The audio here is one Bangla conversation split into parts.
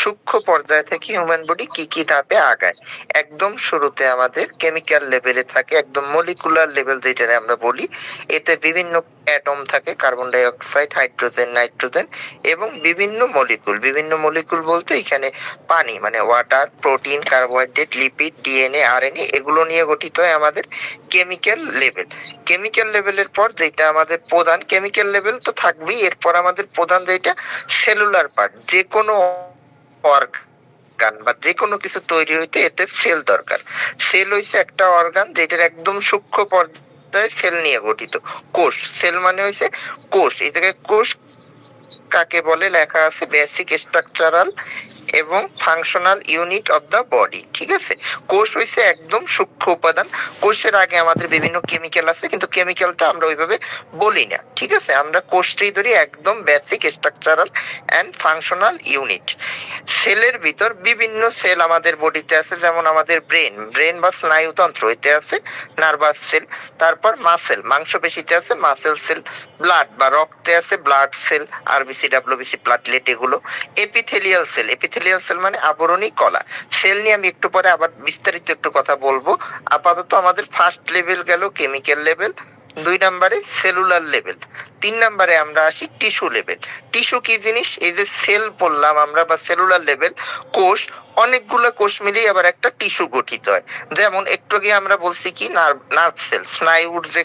সূক্ষ্ম পর্যায় থেকে হিউম্যান বডি কি কি ধাপে আগায়। একদম শুরুতে আমাদের কেমিক্যাল লেভেলে থাকে, একদম মলিকুলার লেভেল যেটারে আমরা বলি। এতে বিভিন্ন অ্যাটম থাকে, carbon die oxide, hydrogen, nitrogen এবং বিভিন্ন মলিকুল বলতে এখানে পানি মানে water, protein, carbohydrate, lipid, DNA, RNA এগুলো নিয়ে গঠিত হয় আমাদের কেমিক্যাল লেভেল। কেমিক্যাল লেভেলের পর যেটা আমাদের প্রধান, কেমিক্যাল লেভেল তো থাকবেই, এরপর আমাদের প্রধান যেটা সেলুলার পার্ট। যে কোনো অর্গান বা যে কোনো কিছু তৈরি হইতে এতে সেল দরকার। সেল হইছে একটা অর্গান যেটার একদম সূক্ষ্ম পর্যায়ে সেল নিয়ে গঠিত। কোষ, সেল মানে হইছে কোষ। এই জায়গায় কোষ কাকে বলে লেখা আছে, বেসিক স্ট্রাকচারাল এবং functional unit of the body. ঠিক আছে, কোষ হইছে একদম সূক্ষ্ম উপাদান। কোষের আগে আমাদের বিভিন্ন কেমিক্যাল আছে, কিন্তু কেমিক্যালটা আমরা ওইভাবে বলি না। ঠিক আছে, আমরা কোষটাই ধরি একদম basic structural and functional unit. সেলের ভিতর বিভিন্ন সেল আমাদের বডিতে আছে, যেমন আমাদের ব্রেন বা স্নায়ুতন্ত্র এতে আছে নার্ভাস সেল। তারপর মাসেল, মাংসপেশিতে আছে মাসেল সেল। ব্লাড বা রক্তে আছে blood cell, RBC, WBC, platelet এগুলো। এপিথেলিয়াল সেল মানে আবরণী কলা। সেল নিয়ে আমি একটু পরে আবার বিস্তারিত একটু কথা বলবো। আপাতত আমাদের ফার্স্ট লেভেল গেল কেমিক্যাল লেভেল, 2 নম্বরে সেলুলার লেভেল, 3 নম্বরে আমরা আসি টিস্যু লেভেল। টিস্যু কি জিনিস? এই যে সেল বললাম আমরা বা সেলুলার লেভেল, কোষ, অনেকগুলো কোষ মিলিয়ে আবার একটা টিস্যু গঠিত হয়। যেমন একটু আগে আমরা বলছি কি নার্ভ সেল, স্নায়ুর যে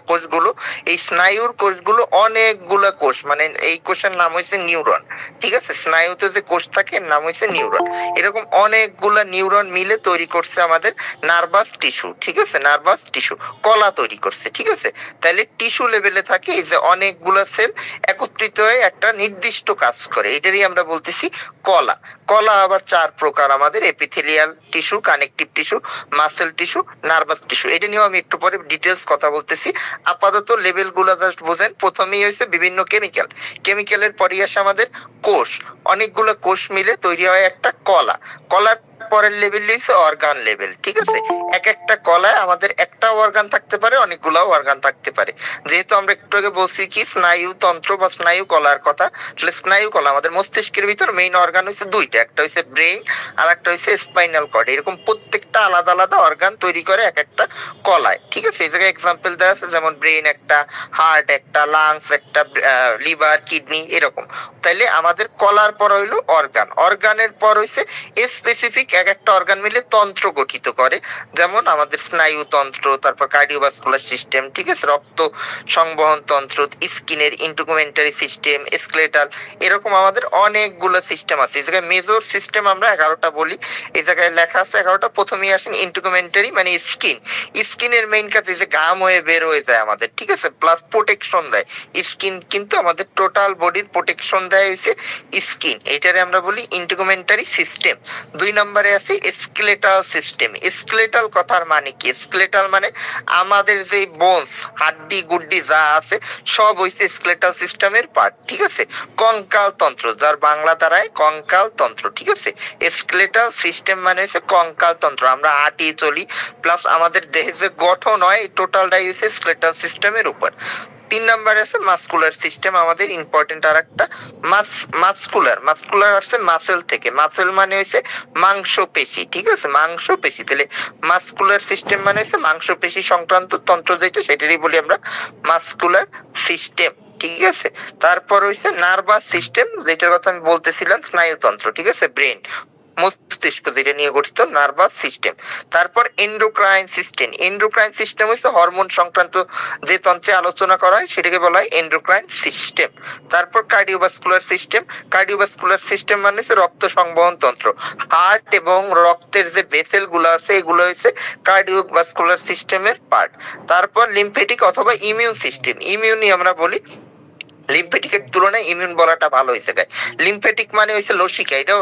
কোষগুলো, এই স্নায়ুর কোষগুলো অনেকগুলো কোষ, মানে এই কোষের নাম হয়েছে নিউরন। ঠিক আছে, স্নায়ুতে যে কোষ থাকে এর নাম হয়েছে নিউরন। এরকম অনেকগুলা নিউরন মিলে তৈরি করছে আমাদের নার্ভাস টিস্যু। ঠিক আছে, নার্ভাস টিস্যু কলা তৈরি করছে। ঠিক আছে, তাহলে টিস্যু লেভেলে থাকে এই যে অনেকগুলা সেল একত্রিত হয়ে একটা নির্দিষ্ট কাজ করে, এটারই আমরা বলতেছি কলা। কলা আবার 4 প্রকার আমাদের, epithelial tissue, connective tissue, muscle tissue, nervous tissue. এটা নিয়েও আমি একটু পরে ডিটেলস কথা বলতেছি। আপাতত লেভেল গুলা জাস্ট বোঝেন। প্রথমেই হয়েছে বিভিন্ন কেমিক্যালের পরে আসে আমাদের কোষ, অনেকগুলো কোষ মিলে তৈরি হয় একটা কলা। কলার পরের লেভেল হচ্ছে অর্গান লেভেল। ঠিক আছে, এক একটা কলায় আমাদের একটা অর্গান থাকতে পারে, অনেকগুলো অর্গান থাকতে পারে। যেহেতু আমরা একটু আগে বলছি কি স্নায়ু তন্ত্র বা স্নায়ু কলার কথা, তাহলে স্নায়ু কলা আমাদের মস্তিষ্কের ভিতর মেইন অর্গান হচ্ছে দুইটা, একটা হচ্ছে ব্রেইন আর একটা হচ্ছে স্পাইনাল কর্ড। এরকম প্রত্যেকটা আলাদা আলাদা অর্গান তৈরি করে এক একটা কলায়। ঠিক আছে, এই জায়গায় এক্সাম্পল দেওয়া আছে, যেমন ব্রেইন একটা, হার্ট একটা, লাংস একটা, লিভার, কিডনি এরকম। তাইলে আমাদের কলার পর হইলো অর্গান, অর্গানের পর হইছে স্পেসিফিক এক একটা অর্গান মিলে তন্ত্র গঠিত করে, যেমন আমাদের স্নায়ু তন্ত্র, তারপর কার্ডিওভাস্কুলার সিস্টেম। ঠিক আছে, রক্ত সংবহন তন্ত্র, স্কিনের ইন্টুগুমেন্টারি সিস্টেম, স্কেলেটাল, এরকম আমাদের অনেকগুলো সিস্টেম আছে। এই জায়গায় মেজর সিস্টেম আমরা 11টা বলি, এই জায়গায় লেখা আছে 11টা। প্রথমেই আসেন ইন্টুগুমেন্টারি মানে স্কিন। স্কিনের মেইন কাজ এই যে ঘাম হয়ে বের হয়ে যায় আমাদের। ঠিক আছে, প্লাস প্রোটেকশন দেয় স্কিন, কিন্তু আমাদের টোটাল বডির প্রোটেকশন দেয় হইছে স্কিন, এটারে আমরা বলি ইন্টুগুমেন্টারি সিস্টেম। 2 নম্বরে আছে স্কেলেটাল সিস্টেম। স্কেলেটাল কথার মানে কি? স্কেলেটাল মানে আমাদের যে বোনস, হাড্ডি গুড্ডি যা আছে সব হইছে স্কেলেটাল সিস্টেমের পার্ট। ঠিক আছে, কঙ্কাল তন্ত্র, যার বাংলা দ্বারায় কঙ্কাল তন্ত্র। ঠিক আছে, স্কেলেটাল সিস্টেম মানে হচ্ছে কঙ্কাল তন্ত্র, আমরা হাঁটি চলি, প্লাস আমাদের দেহের যে গঠন হয় টোটালটাই হচ্ছে স্কেলেটাল সিস্টেমের উপর। 3 নম্বরে আছে মাসকুলার সিস্টেম, আমাদের ইম্পর্টেন্ট আর একটা মাসকুলার আছে মাসেল থেকে। মাসেল মানে হচ্ছে মাংসপেশি। ঠিক আছে, মাংসপেশি, তাহলে মাসকুলার সিস্টেম মানে হচ্ছে মাংসপেশি সংক্রান্ত তন্ত্র যেটা, সেটারই বলি আমরা মাসকুলার সিস্টেম। ঠিক আছে, তারপর হইছে নার্ভাস সিস্টেম, যেটার কথা আমি বলতেছিলাম স্নায়ুতন্ত্র। ঠিক আছে, ব্রেন মস্তিষ্ক যেটা নিয়ে গঠিত, নার্ভাস সিস্টেম। তারপর এন্ডোক্রাইন সিস্টেম হচ্ছে হরমোন সংক্রান্ত যে তন্ত্রে আলোচনা করা হয় সেটাকে বলা হয় এন্ডোক্রাইন সিস্টেম। তারপর কার্ডিওভাস্কুলার সিস্টেম মানে হচ্ছে রক্ত সংবহন তন্ত্র, হার্ট এবং রক্তের যে ভেসেল গুলো আছে এগুলো হচ্ছে কার্ডিওভাস্কুলার সিস্টেমের পার্ট। তারপর লিম্ফেটিক অথবা ইমিউন সিস্টেম, ইমিউনই আমরা বলি, লিম্ফেটিকের তুলনায় ইমিউন বলাটা ভালো হয়েছে। লিম্ফেটিক মানে হচ্ছে লসিকা, এটাও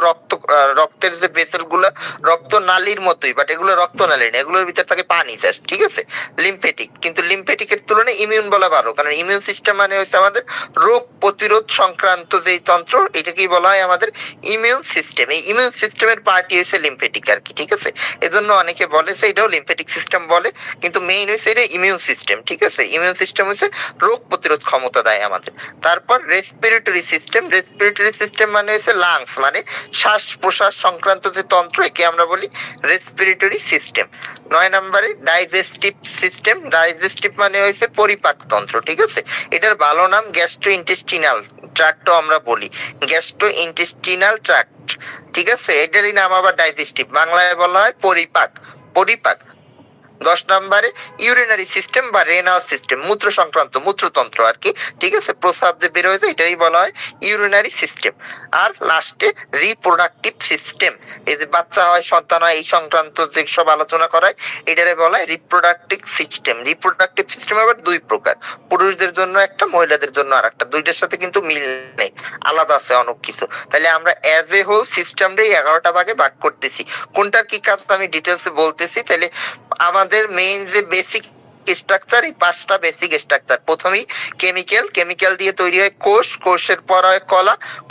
রক্তের যে ভেসেল গুলো রক্ত নালীর মতোই, বাট এগুলো রক্ত নালী না, এগুলোর ভিতর থাকে পানি জাস্ট। ঠিক আছে, লিম্ফেটিক, কিন্তু লিম্ফেটিকের তুলনায় ইমিউন বলা ভালো, কারণ ইমিউন সিস্টেম মানে হচ্ছে আমাদের রোগ প্রতিরোধ সংক্রান্ত যেই তন্ত্র, এটাকেই বলা হয় আমাদের ইমিউন সিস্টেম। এই ইমিউন সিস্টেমের পার্টি হচ্ছে লিম্ফেটিক আর কি। ঠিক আছে, এজন্য অনেকে বলে যে এটাও লিম্ফেটিক সিস্টেম বলে, কিন্তু মেইন হচ্ছে এটা ইমিউন সিস্টেম। ঠিক আছে, ইমিউন সিস্টেম হচ্ছে রোগ প্রতিরোধ ক্ষমতা দেয় আমাদের। তারপর রেসপিরেটরি সিস্টেম মানে হচ্ছে লাংস, মানে শ্বাস প্রশ্বাস সংক্রান্ত যে তন্ত্র, একে আমরা বলি রেসপিরেটরি সিস্টেম। 9 নম্বরে ডাইজেস্টিভ মানে হচ্ছে পরিপাক তন্ত্র, ঠিক আছে। এটার ভালো নাম গ্যাস্ট্রো ইন্টেস্টিনাল ট্র্যাক্টও আমরা বলি, গ্যাস্ট্রো ইন্টেস্টিনাল ট্র্যাক্ট, ঠিক আছে। এটারই নাম আবার ডাইজেস্টিভ, বাংলায় বলা হয় পরিপাক। 10 নম্বরে ইউরিনারি সিস্টেম বা রেনাল সিস্টেম, মূত্র সংক্রান্ত মূত্রতন্ত্র আর কি, ঠিক আছে। প্রস্রাব যে বের হয়েছে এটাই বলা হয় ইউরিনারি সিস্টেম। আর লাস্টে রিপ্রোডাক্টিভ সিস্টেম, এই যে বাচ্চা হয়, সন্তান হয়, এই সংক্রান্ত যে সব আলোচনা করায় এটারে বলা হয় রিপ্রোডাক্টিভ সিস্টেম। রিপ্রোডাক্টিভ সিস্টেম আবার 2 প্রকার, পুরুষদের জন্য একটা, মহিলাদের জন্য আর একটা। দুইটার সাথে কিন্তু মিল নেই, আলাদা আছে অনেক কিছু। তাহলে আমরা অ্যাজ এ হোল সিস্টেমটাই 11টা ভাগে ভাগ করতেছি। কোনটার কি কাজ আমি ডিটেলসে বলতেছি। তাহলে আমাদের মেইন যে বেসিক স্ট্রাকচার, এই 5টা বেসিক স্ট্রাকচার। প্রথমেই কেমিক্যাল দিয়ে তৈরি হয় কোষের পর হয়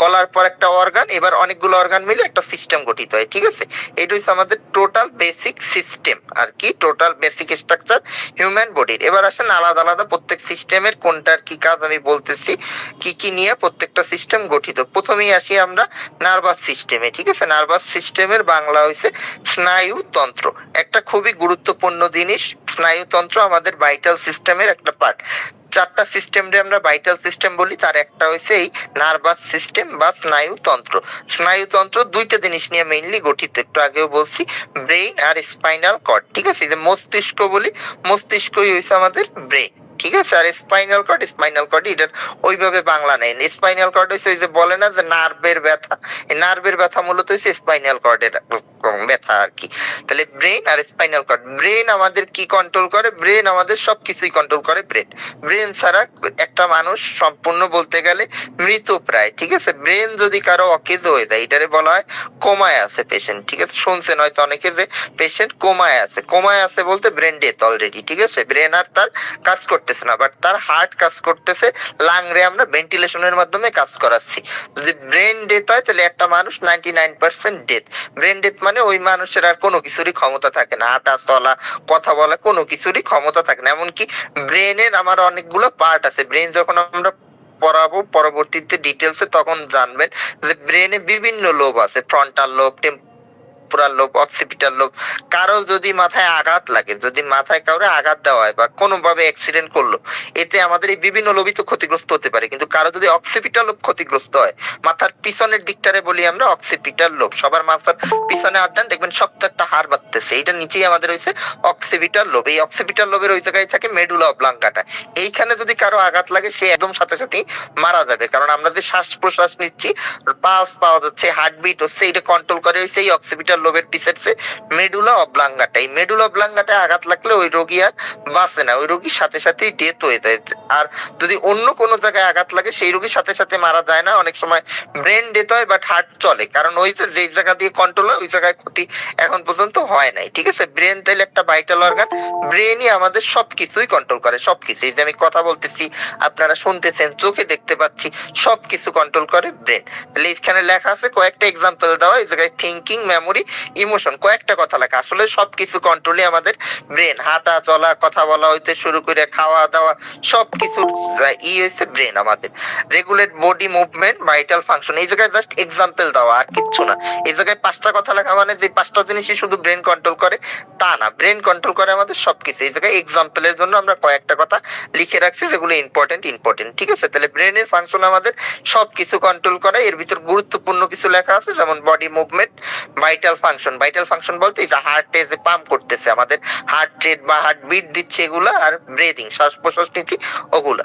কলার পর একটা অর্গান, এবার অনেকগুলো অর্গান মিলে একটা সিস্টেম গঠিত হয়, ঠিক আছে। এটা হচ্ছে আমাদের টোটাল বেসিক সিস্টেম আর কি, টোটাল বেসিক স্ট্রাকচার হিউম্যান বডির। এবার আসেন আলাদা আলাদা প্রত্যেক সিস্টেমের কোনটার কি কাজ আমি বলতেছি, কি নিয়ে প্রত্যেকটা সিস্টেম গঠিত। প্রথমেই আসি আমরা নার্ভাস সিস্টেমে, ঠিক আছে। নার্ভাস সিস্টেমের বাংলা হইছে স্নায়ুতন্ত্র। একটা খুবই গুরুত্বপূর্ণ জিনিস, স্নায়ুতন্ত্র আমাদের ভাইটাল সিস্টেমের একটা পার্ট। 4টা সিস্টেমকে আমরা ভাইটাল সিস্টেম বলি, তার একটা হচ্ছে এই নার্ভাস সিস্টেম বা স্নায়ুতন্ত্র। স্নায়ুতন্ত্র 2টা জিনিস নিয়ে মেইনলি গঠিত, একটু আগেও বলছি, ব্রেইন আর স্পাইনাল কর্ড, ঠিক আছে। যে মস্তিষ্ক বলি, মস্তিষ্কই হইছে আমাদের ব্রেইন, ঠিক আছে। আর স্পাইনাল কর্ড এটার ওইভাবে বাংলা নেই। স্পাইনাল কর্ড হচ্ছে ওই যে বলে না যে নার্ভের ব্যথা, এই নার্ভের ব্যথা মূলত হচ্ছে স্পাইনাল কর্ডের ব্যথা আর কি। তাহলে ব্রেন আর স্পাইনাল কর্ড। ব্রেন আমাদের কি কন্ট্রোল করে? ব্রেন আমাদের সবকিছুই কন্ট্রোল করে। ব্রেন ছাড়া একটা মানুষ সম্পূর্ণ বলতে গেলে মৃত প্রায়, ঠিক আছে। ব্রেন যদি কারো অকেজ হয়ে যায়, এটারে বলা হয় কোমায় আছে পেশেন্ট, ঠিক আছে। শুনছেন হয়তো অনেকে যে পেশেন্ট কোমায় আছে বলতে ব্রেন ডেথ অলরেডি, ঠিক আছে। ব্রেন আর তার কাজ করতেছে না, বাট তার হার্ট কাজ করতেছে, লাং রে আমরা ভেন্টিলেশনের মাধ্যমে কাজ করাচ্ছি। যদি ব্রেন ডেথ হয় তাহলে একটা মানুষ 99% ডেথ। ব্রেন ডেথ মানে ওই মানুষের আর কোনো কিছুরই ক্ষমতা থাকে না, হাঁটা চলা কথা বলা কোনো কিছুরই ক্ষমতা থাকে না। এমনকি ব্রেনের আমার অনেকগুলো পার্ট আছে, ব্রেন যখন আমরা পড়াবো পরবর্তীতে ডিটেলসে তখন জানবেন যে ব্রেনে বিভিন্ন লোব আছে, frontal lobe, temporal lobe, occipital lobe. কারো যদি মাথায় আঘাত লাগে, যদি মাথায় কাউরে আঘাত দেওয়া হয় বা কোনোভাবে অ্যাক্সিডেন্ট করলো, এতে আমাদের এই বিভিন্ন লোবই তো ক্ষতিগ্রস্ত হতে পারে। কিন্তু কারো যদি অক্সিপিটাল লোব ক্ষতিগ্রস্ত হয়, মাথার পিছনের দিকটারে বলি আমরা অক্সিপিটাল লোব। সবার মাথার পিছনে হাত দেন, দেখবেন শক্ত একটা হাড় বাঁধতেছে, এইটা নিচেই আমাদের হয়েছে অক্সিপিটাল লোব। এই অক্সিপিটাল লোবের ওই জায়গায় থাকে মেডুলা অবলাঙ্কাটা। এইখানে যদি কারো আঘাত লাগে, সে একদম সাথে সাথেই মারা যাবে। কারণ আমরা যে শ্বাস প্রশ্বাস নিচ্ছি, পালস পাওয়া যাচ্ছে, হার্টবিট হচ্ছে, এটা কন্ট্রোল করে হচ্ছে এই অক্সিপিটাল লোবের পিছের যে মেডুলা অবলাঙ্গাটা। এই মেডুলা অবলাঙ্গাটায় আঘাত লাগলে ওই রোগী আর বাঁচে না, ওই রোগীর সাথে সাথেই ডেথ হয়ে যায়। আর যদি অন্য কোনো জায়গায় আঘাত লাগে, সেই রোগীর সাথে সাথে মারা যায় না, অনেক সময় ব্রেন ডেথ হয়, বাট হার্ট চলে। কারণ ওই যে জায়গা দিয়ে কন্ট্রোল হয়, ওই জায়গায় ক্ষতি এখন পর্যন্ত হয় নাই, ঠিক আছে। ব্রেন তাইলে একটা ভাইটাল অর্গান, ব্রেনই আমাদের সবকিছুই কন্ট্রোল করে, সবকিছু। এই যে আমি কথা বলতেছি, আপনারা শুনতেছেন, চোখে দেখতে পাচ্ছি, সবকিছু কন্ট্রোল করে ব্রেন। তাহলে এখানে লেখা আছে কয়েকটা এক্সাম্পল দেওয়া, এই জায়গায় থিঙ্কিং, মেমোরি, ইমোশন, কয়েকটা কথা লেখা। আসলে সবকিছু কন্ট্রোলে আমাদের ব্রেন, হাঁটা চলা কথা বলা হইতে শুরু করে খাওয়া দাওয়া সবকিছু হয়েছে ব্রেন আমাদের। Regulate body movement, vital function, এই জায়গায় জাস্ট এক্সাম্পল দেওয়া, আর কিচ্ছু না। এই জায়গায় 5টা কথা লেখা মানে যে 5টা জিনিসই শুধু ব্রেন কন্ট্রোল করে তা না, ব্রেন কন্ট্রোল করে আমাদের সবকিছু। এই জায়গায় এক্সাম্পলের জন্য আমরা কয়েকটা কথা লিখে রাখছি যেগুলো ইম্পর্টেন্ট, ঠিক আছে। তাহলে ব্রেনের ফাংশন আমাদের সবকিছু কন্ট্রোল করে। এর ভিতর গুরুত্বপূর্ণ কিছু লেখা আছে, যেমন বডি মুভমেন্ট, ভাইটাল ফাংশন বলতে এই যে হার্টে যে পাম্প করতেছে, আমাদের হার্ট রেট বা হার্ট বিট দিচ্ছে এগুলা, আর ব্রিদিং শ্বাস প্রশ্বাস নিচ্ছি ওগুলা।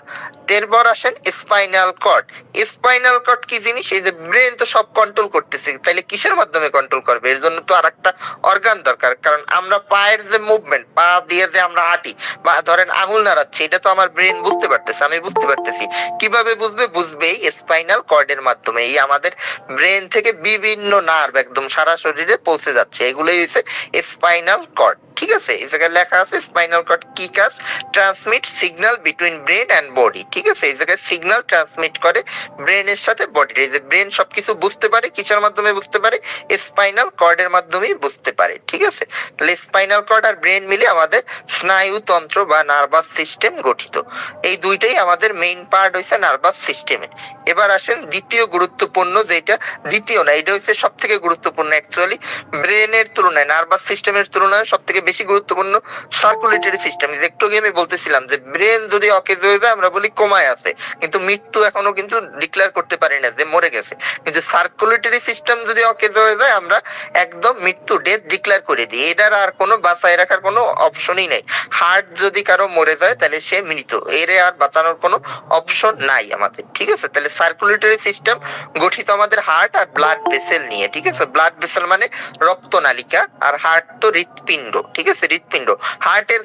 এরপর আসেন স্পাইনাল কর্ড কি জিনিস? এই যে ব্রেন তো সব কন্ট্রোল করতেছে, তাইলে কিসের মাধ্যমে কন্ট্রোল করবে? এর জন্য তো আরেকটা অর্গান দরকার। কারণ আমরা পায়ের যে মুভমেন্ট, পা দিয়ে যে আমরা হাঁটি বা ধরেন আঙুল নাড়াচ্ছি, এটা তো আমার ব্রেন বুঝতে পারতেছে, আমি বুঝতে পারতেছি। কিভাবে বুঝবে এই স্পাইনাল কর্ডের মাধ্যমে। এই আমাদের ব্রেন থেকে বিভিন্ন নার্ভ একদম সারা শরীরে পৌঁছে যাচ্ছে, এগুলোই হচ্ছে স্পাইনাল কর্ড। ঠিক আছে, এই জায়গায় লেখা আছে স্পাইনাল কর্ড কি কাজ, transmit signal between brain and body. ঠিক আছে, এই জায়গায় সিগন্যাল ট্রান্সমিট করে ব্রেনের সাথে বডির। এই যে ব্রেন সবকিছু বুঝতে পারে কিসের মাধ্যমে বুঝতে পারে, স্পাইনাল কর্ডের মাধ্যমেই বুঝতে পারে। ঠিক আছে, তাহলে স্পাইনাল কর্ড আর ব্রেন মিলে আমাদের স্নায়ুতন্ত্র বা নার্ভাস সিস্টেম গঠিত। এই দুইটাই আমাদের মেইন পার্ট হইছে নার্ভাস সিস্টেমের। এবার আসেন দ্বিতীয় গুরুত্বপূর্ণ, যেটা দ্বিতীয় না, এটা হচ্ছে সব থেকে গুরুত্বপূর্ণ অ্যাকচুয়ালি ব্রেনের তুলনায়, নার্ভাস সিস্টেমের তুলনায় সব থেকে বেশি গুরুত্বপূর্ণ সার্কুলেটরি সিস্টেম। একটু আগে আমি বলতেছিলাম যে ব্রেন যদি অকেজ হয়ে যায় আমরা বলি কোমায় আছে, কিন্তু মৃত্যু এখনো কিন্তু ডিক্লেয়ার করতে পারি না যে মরে গেছে। কিন্তু সার্কুলেটরি সিস্টেম যদি অকেজ হয়ে যায় আমরা একদম মৃত্যু, ডেথ ডিক্লেয়ার করে দিই, এটার আর কোনো বাঁচায় রাখার কোনো অপশনই নেই। হার্ট যদি কারো মরে যায় তাহলে সে মৃত, এর আর বাঁচানোর কোনো অপশন নাই আমাদের। ঠিক আছে, তাহলে সার্কুলেটরি সিস্টেম গঠিত আমাদের হার্ট আর ব্লাড ভেসেল নিয়ে। ঠিক আছে, ব্লাড ভেসেল মানে রক্তনালিকা, আর হার্ট তো হৃৎপিণ্ড। ঠিক আছে, হৃৎপিণ্ড। হার্টের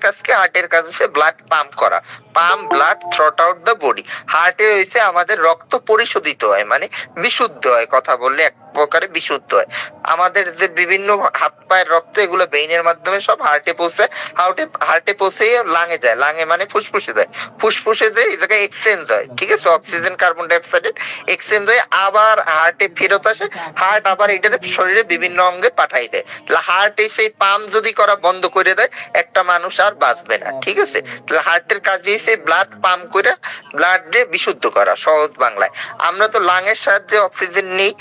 কাজ হচ্ছে ব্লাড পাম্প করা, pump blood throughout the body. হার্টে হইছে আমাদের রক্ত পরিশোধিত হয়, মানে বিশুদ্ধ হয়, কথা বললে এক প্রকারে বিশুদ্ধ হয়। আমাদের যে বিভিন্ন হাত পায়ের রক্ত এগুলো বেইনের মাধ্যমে সব হার্টে পৌঁছায়, হার্টে পৌঁছে লাঙে যায়, লাঙে মানে ফুসফুসে যায়, ফুসফুসে যায় এই জায়গায় এক্সচেঞ্জ হয়। ঠিক আছে, অক্সিজেন কার্বন ডাই অক্সাইডের এক্সচেঞ্জ হয়ে আবার হার্টে ফেরত আসে, হার্ট আবার এটার শরীরে বিভিন্ন অঙ্গে পাঠাই দেয়। তাহলে হার্ট এসে পাম্প যদি করা বন্ধ করে দেয় একটা মানুষ আর বাঁচবে না। ঠিক আছে, তাহলে হার্টের কাজ হচ্ছে ব্লাড পাম্প করে ব্লাড বিশুদ্ধ করা, সহজ বাংলায়। আমরা তো লাঙের সাহায্যে অক্সিজেন নেই,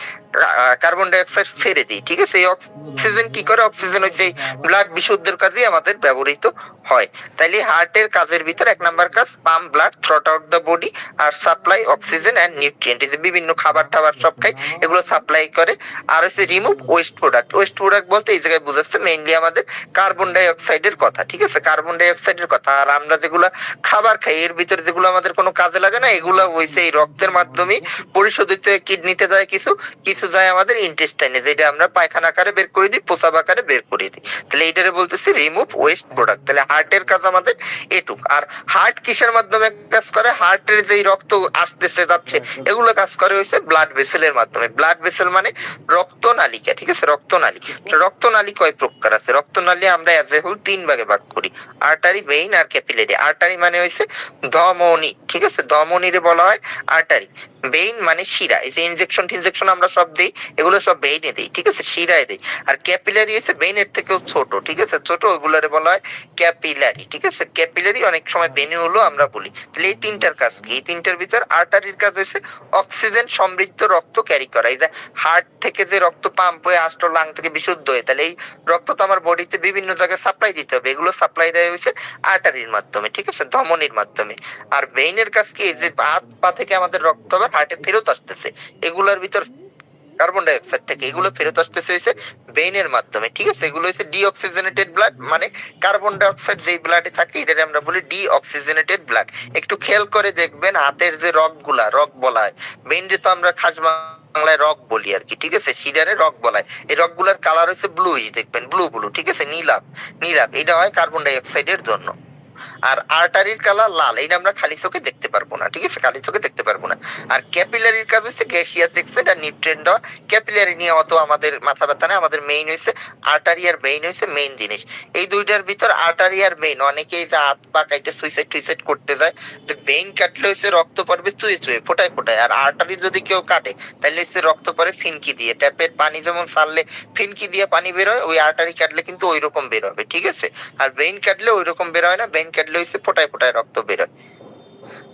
কার্বন ডাই অক্সাইড ছেড়ে দিই। ঠিক আছে, এই অক্সিজেন কি করে, অক্সিজেন হচ্ছে ব্লাড বিশুদ্ধের কাজে আমাদের ব্যবহৃত হয়। তাইলে হার্টের কাজের ভিতর এক নাম্বার কাজ pump blood throughout the body আর সাপ্লাই অক্সিজেন এন্ড নিউট্রিয়েন্ট। এই যে বিভিন্ন খাবার টাবার সব খাই এগুলো সাপ্লাই করে। আর হচ্ছে remove waste product. Waste product বলতে এই জায়গায় বোঝাচ্ছে মেইনলি আমাদের কার্বন ডাই অক্সাইডের কথা। ঠিক আছে, কার্বন ডাই অক্সাইডের কথা। আর আমরা যেগুলো খাবার খাই এর ভিতর যেগুলো আমাদের কোনো কাজে লাগে না এগুলো হইছে এই রক্তের মাধ্যমে পরিশোধিত, কিডনিতে যায় কিছু, কিছু যায় আমাদের ইন্টেস্টাইনে, যেটা আমরা পায়খানা আকারে বের করে দিই, প্রস্রাব আকারে বের করে দিই। তাহলে এইটারে বলতেছি রিমুভ ওয়েস্ট প্রোডাক্ট। তাহলে হার্টের কাজ আমাদের এটুক। আর হার্ট কিসের মাধ্যমে কাজ করে, হার্টের যেই রক্ত আসতেছে যাচ্ছে এগুলো কাজ করে হইছে ব্লাড ভেসেলের মাধ্যমে। ব্লাড ভেসেল মানে রক্তনালিকা। ঠিক আছে, রক্তনালী। রক্তনালী কয় প্রকার আছে, রক্তনালী আমরা এজ এ হোল তিন ভাগে ভাগ করি, আর্টারি, ভেইন আর ক্যাপিলারি। আর্টারি মানে হইছে ধমনী। ঠিক আছে, ধমনীরে বলা হয় আর্টারি। ভেইন মানে শিরা, এই যে ইনজেকশন আমরা সব দেই এগুলো সব ভেইনে দেই। ঠিক আছে, শিরায় দেই। আর ক্যাপিলারি হচ্ছে ভেইনের থেকেও ছোট। ঠিক আছে, ছোট, ওইগুলারে বলা হয় ক্যাপিলারি। ঠিক আছে, ক্যাপিলারি অনেক সময় ভেনু হলো আমরা বলি। তাহলে এই তিনটার কাজ কি, এই তিনটার ভিতর আর্টারির কাজ হচ্ছে অক্সিজেন সমৃদ্ধ রক্ত ক্যারি করা। এই যে হার্ট থেকে যে রক্ত পাম্প হয়ে আসলো লাং থেকে বিশুদ্ধ হয়ে, তাহলে এই রক্ত তো আমার বডিতে বিভিন্ন জায়গায় সাপ্লাই দিতে হবে, এগুলো সাপ্লাই দেওয়া হয়েছে আর্টারির মাধ্যমে। ঠিক আছে, ধমনির মাধ্যমে। আর ভেইনের কাজ কি, যে হাত পা থেকে আমাদের রক্ত আবার হার্টে ফেরত আসতেছে, এগুলোর ভিতর কার্বন ডাই অক্সাইড থেকে এগুলো ফেরত আসতেছে হইছে ভেইনের মাধ্যমে। ঠিক আছে, এগুলো হচ্ছে ডিঅক্সিজেনেটেড ব্লাড, মানে কার্বন ডাই অক্সাইড যেই ব্লাডে থাকে এটাকে আমরা বলি ডিঅক্সিজেনেটেড ব্লাড। একটু খেয়াল করে দেখবেন হাতের যে রগগুলা, রগ বলা হয়, ভেইনরে তো আমরা খাস বাংলায় রগ বলি আর কি। ঠিক আছে, শিরারে রগ বলা হয়। এই রগগুলার কালার হচ্ছে ব্লুইশ, দেখবেন ব্লু ব্লু। ঠিক আছে, নীলাভ নীলাভ, এটা হয় কার্বন ডাই অক্সাইডের জন্য। আর আর্টারির কালার লাল, এটা আমরা খালি চোখে দেখতে পারবো না। ঠিক আছে, খালি চোখে দেখতে পারবো না। আর ক্যাপিলারির কাজ হচ্ছে গ্যাসিয়াস এক্সাইড আর নিউট্রিয়েন্ট দেওয়া। ক্যাপিলারি নিয়ে অত আমাদের মাথা ব্যথা না, আমাদের মেইন হচ্ছে আর্টারি আর ভেইন হচ্ছে মেইন জিনিস। এই দুইটার ভিতর আর্টারি আর ভেইন, অনেকেই যে হাত পা কাটে সুইসাইড টুইসাইড করতে যায়, তো ভেইন কাটলে হচ্ছে রক্ত পড়বে চুয়ে চুয়ে, ফোটায় ফোটায়। আর আর্টারি যদি কেউ কাটে তাহলে হচ্ছে রক্ত পড়ে ফিনকি দিয়ে, ট্যাপের পানি যেমন ছাড়লে ফিনকি দিয়ে পানি বের হয়, ওই আর্টারি কাটলে কিন্তু ওই রকম বের হবে। ঠিক আছে, আর ভেইন কাটলে ওই রকম বের হয় না, ভেইন কাটলে হচ্ছে ফোটায় ফোটায় রক্ত বের হয়।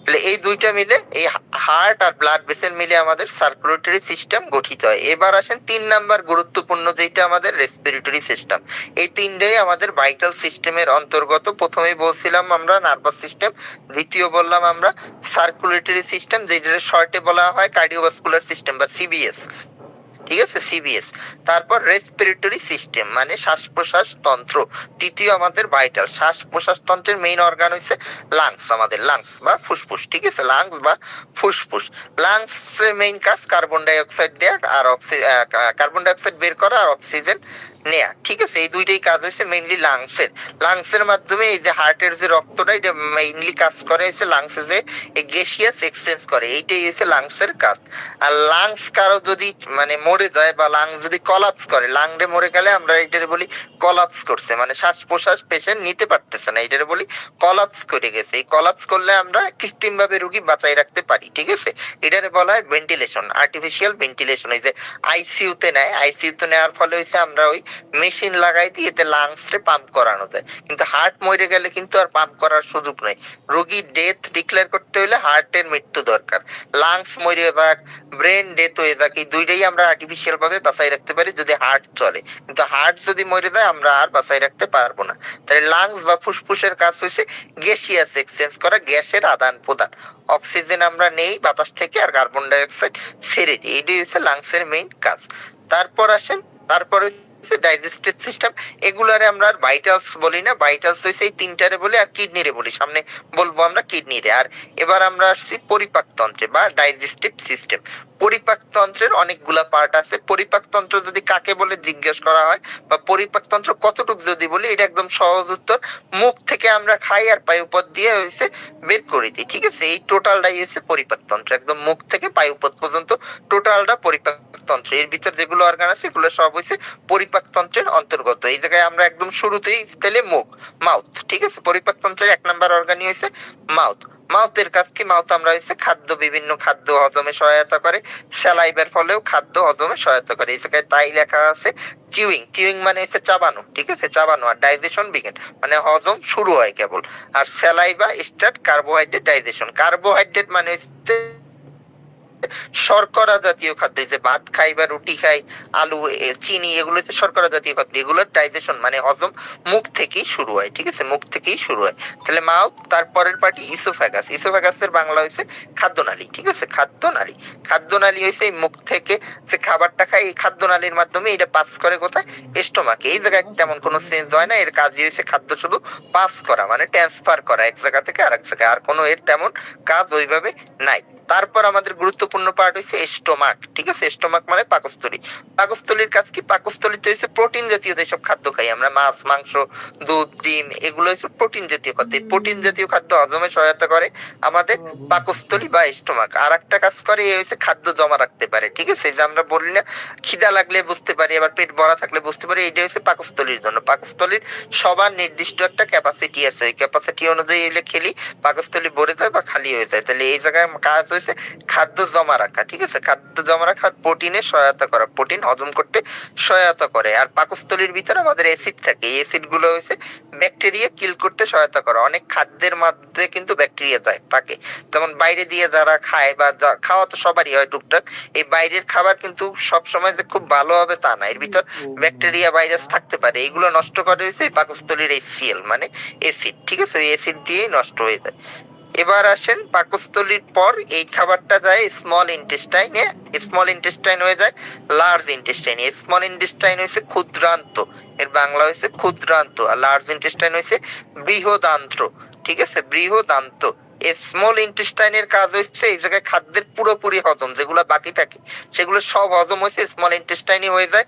তাহলে এই দুইটা মিলে, এই হার্ট আর ব্লাড ভেসেল মিলে আমাদের সার্কুলেটরি সিস্টেম গঠিত হয়। এবার আসেন তিন নাম্বার গুরুত্বপূর্ণ, যেটা আমাদের রেসপিরেটরি সিস্টেম। এই তিনটাই আমাদের ভাইটাল সিস্টেমের অন্তর্গত। প্রথমেই বলছিলাম আমরা নার্ভাস সিস্টেম, দ্বিতীয় বললাম আমরা সার্কুলেটরি সিস্টেম, যেটা শর্টে বলা হয় কার্ডিওভাস্কুলার সিস্টেম বা সিবিএস। ঠিক আছে, সিবিএস। তারপর রেসপিরেটরি সিস্টেম মানে শ্বাস প্রশ্বাস তন্ত্র, তৃতীয় আমাদের ভাইটাল। শ্বাস প্রশ্বাস তন্ত্রের মেইন অর্গান হচ্ছে লাংস, আমাদের লাংস বা ফুসফুস। ঠিক আছে, লাংস বা ফুসফুস। লাংস এর মেইন কাজ কার্বন ডাই অক্সাইড দেয়া আর কার্বন ডাই অক্সাইড বের করা আর অক্সিজেন নেয়া। ঠিক আছে, এই দুইটাই কাজ হচ্ছে মেইনলি লাংসের। লাংসের মাধ্যমে এই যে হার্টের যে রক্তটা, এটা মেইনলি কাজ করে হচ্ছে লাংসে যে গ্যাসিয়াস এক্সচেঞ্জ করে, এইটাই হচ্ছে লাংসের কাজ। আর লাংস কারো যদি মানে মরে যায় বা লাং যদি কলাপস করে, লাংরে মরে গেলে আমরা এটারে বলি কলাপস করছে, মানে শ্বাস প্রশ্বাস পেশেন্ট নিতে পারতেছে না, এটারে বলি কলাপস করে গেছে। এই কলাপস করলে আমরা কৃত্রিম ভাবে রোগী বাঁচাই রাখতে পারি, ঠিক আছে। এটারে বলা হয় ভেন্টিলেশন, আর্টিফিশিয়াল ভেন্টিলেশন। এই যে আইসিইউ তে নেয়, আইসিইউ তে নেওয়ার ফলে হচ্ছে আমরা ওই মেশিন লাগাই দিয়ে এতে লাংস রে পাম্প করানো যায়। কিন্তু হার্ট মরে গেলে কিন্তু আর পাম্প করার সুযোগ নাই। রোগী ডেথ ডিক্লেয়ার করতে হলে হার্টের মৃত্যু দরকার। লাংস মরে যাক, ব্রেন ডেথ হয়ে যাক, এই দুইটাই আমরা আর্টিফিশিয়াল ভাবে বাঁচাই রাখতে পারি যদি হার্ট চলে। কিন্তু হার্ট যদি মরে যায় আমরা আর বাঁচাই রাখতে পারবো না। তাহলে লাংস বা ফুসফুসের কাজ হচ্ছে গ্যাসিয়াস এক্সচেঞ্জ করা, গ্যাসের আদান প্রদান। অক্সিজেন আমরা নেই বাতাস থেকে আর কার্বন ডাই অক্সাইড ছেড়ে দিই, এটাই হচ্ছে লাংসের মেইন কাজ। তারপর আসেন, তারপর ডাইজেস্টিভ সিস্টেম। এগুলারে আমরা ভাইটালস বলি না, ভাইটালস হচ্ছে এই তিনটারে বলি, আর কিডনিরে বলি, সামনে বলবো আমরা কিডনিরে। আর এবার আমরা আসছি পরিপাকতন্ত্রে বা ডাইজেস্টিভ সিস্টেম। পরিপাকতন্ত্রের অনেকগুলা পার্ট আছে। পরিপাকতন্ত্র যদি কাকে বলে জিজ্ঞেস করা হয় বা পরিপাকতন্ত্র কতটুকু যদি বলি, এটা একদম সহজ উত্তর, মুখ থেকে আমরা খাই আর পায়ুপথ দিয়ে হয়েছে বের করে দিই, ঠিক আছে। এই টোটালটাই হচ্ছে পরিপাকতন্ত্র, একদম মুখ থেকে পায়ুপথ পর্যন্ত টোটালটা পরিপাকতন্ত্র। এর ভিতর যেগুলো অর্গান আছে এগুলো সব হচ্ছে পরিপাকতন্ত্রের অন্তর্গত। এই জায়গায় আমরা একদম শুরুতেই তাহলে মুখ, মাউথ, ঠিক আছে। পরিপাকতন্ত্রের 1 নম্বর অর্গানই হচ্ছে মাউথ। মাউথের কাজ কি? মাউথ আমরা হচ্ছে খাদ্য, বিভিন্ন খাদ্য হজমে সহায়তা করে, স্যালাইভার ফলেও খাদ্য হজমে সহায়তা করে। এই জায়গায় তাই লেখা আছে চিউইং। চিউইং মানে হচ্ছে চাবানো, ঠিক আছে, চাবানো। আর ডাইজেশন বিগিন মানে হজম শুরু হয় কেবল। আর saliva start carbohydrate digestion. Carbohydrate মানে হচ্ছে শর্করা জাতীয় খাদ্য, যে ভাত খাই বা রুটি খাই, আলু, চিনি, এগুলো হচ্ছে শর্করা জাতীয় খাদ্য। এগুলোর ডাইজেশন মানে হজম মুখ থেকেই শুরু হয়, ঠিক আছে, মুখ থেকেই শুরু হয়। তাহলে মাউথ। তারপরের পার্টি ইসোফ্যাগাস। ইসোফ্যাগাসের বাংলা হয়েছে খাদ্যনালী, ঠিক আছে, খাদ্যনালী। খাদ্যনালী হয়েছে এই মুখ থেকে যে খাবারটা খাই, এই খাদ্যনালীর মাধ্যমে এটা পাস করে কোথায়? স্টোমাকে। এই জায়গায় তেমন কোনো চেঞ্জ হয় না, এর কাজই হয়েছে খাদ্য শুধু পাস করা, মানে ট্রান্সফার করা এক জায়গা থেকে আরেক জায়গায়, আর কোনো এর তেমন কাজ ওইভাবে নাই। তারপর আমাদের গুরুত্বপূর্ণ পার্ট হচ্ছে স্টোমাক, ঠিক আছে। স্টোমাক মানে পাকস্থলী। পাকস্থলীর কাজ কি? পাকস্থলীতে হচ্ছে প্রোটিন জাতীয় যেসব খাদ্য খাই আমরা, মাছ, মাংস, দুধ, ডিম, এগুলো হচ্ছে প্রোটিন জাতীয় খাদ্য। এই প্রোটিন জাতীয় খাদ্য হজমে সহায়তা করে আমাদের পাকস্থলী বা স্টোমাক। আর একটা কাজ করে, এই হচ্ছে খাদ্য জমা রাখতে পারে, ঠিক আছে। যে আমরা বলি না খিদা লাগলে বুঝতে পারি, আবার পেট ভরা থাকলে বুঝতে পারি, এটা হচ্ছে পাকস্থলীর জন্য। পাকস্থলীর সবার নির্দিষ্ট একটা ক্যাপাসিটি আছে, ওই ক্যাপাসিটি অনুযায়ী এলে খেলি পাকস্থলী ভরে যায় বা খালি হয়ে যায়। তাহলে এই জায়গায় কাজ হয়েছে খাদ্য জমা রাখা, ঠিক আছে, খাদ্য জমা রাখা, প্রোটিনের সহায়তা করা, প্রোটিন হজম করতে সহায়তা করে। আর পাকস্থলীর ভিতরে আমাদের অ্যাসিড থাকে, এই অ্যাসিড গুলো হয়েছে ব্যাকটেরিয়া কিল করতে সহায়তা করে। অনেক খাদ্যের মধ্যে কিন্তু ব্যাকটেরিয়া থাকে, যেমন বাইরে দিয়ে যারা খায় বা খাওয়া তো সবারই হয় টুকটাক, এই বাইরের খাবার কিন্তু সব সময় যে খুব ভালো হবে তা না, এর ভিতর ব্যাকটেরিয়া ভাইরাস থাকতে পারে। এগুলো নষ্ট করে হয়েছে পাকস্থলীর HCl মানে অ্যাসিড, ঠিক আছে, অ্যাসিড দিয়েই নষ্ট হয়ে যায়। এবার আসেন, পাকস্থলীর পর এই খাবারটা যায় স্মল ইন্টেস্টাইনে, স্মল ইন্টেস্টাইন হয়ে যায় লার্জ ইন্টেস্টাইন। স্মল ইন্টেস্টাইন হয়েছে ক্ষুদ্রান্ত, এর বাংলা হয়েছে ক্ষুদ্রান্ত। আর লার্জ ইন্টেস্টাইন হয়েছে বৃহদান্ত্র, ঠিক আছে, বৃহদান্ত। স্মল ইন্টেস্টাইনের কাজ হচ্ছে এই জায়গায় খাদ্যের পুরোপুরি হজম, যেগুলো বাকি থাকে সেগুলো সব হজম হয়েছে স্মল ইন্টেস্টাইনে হয়ে যায়।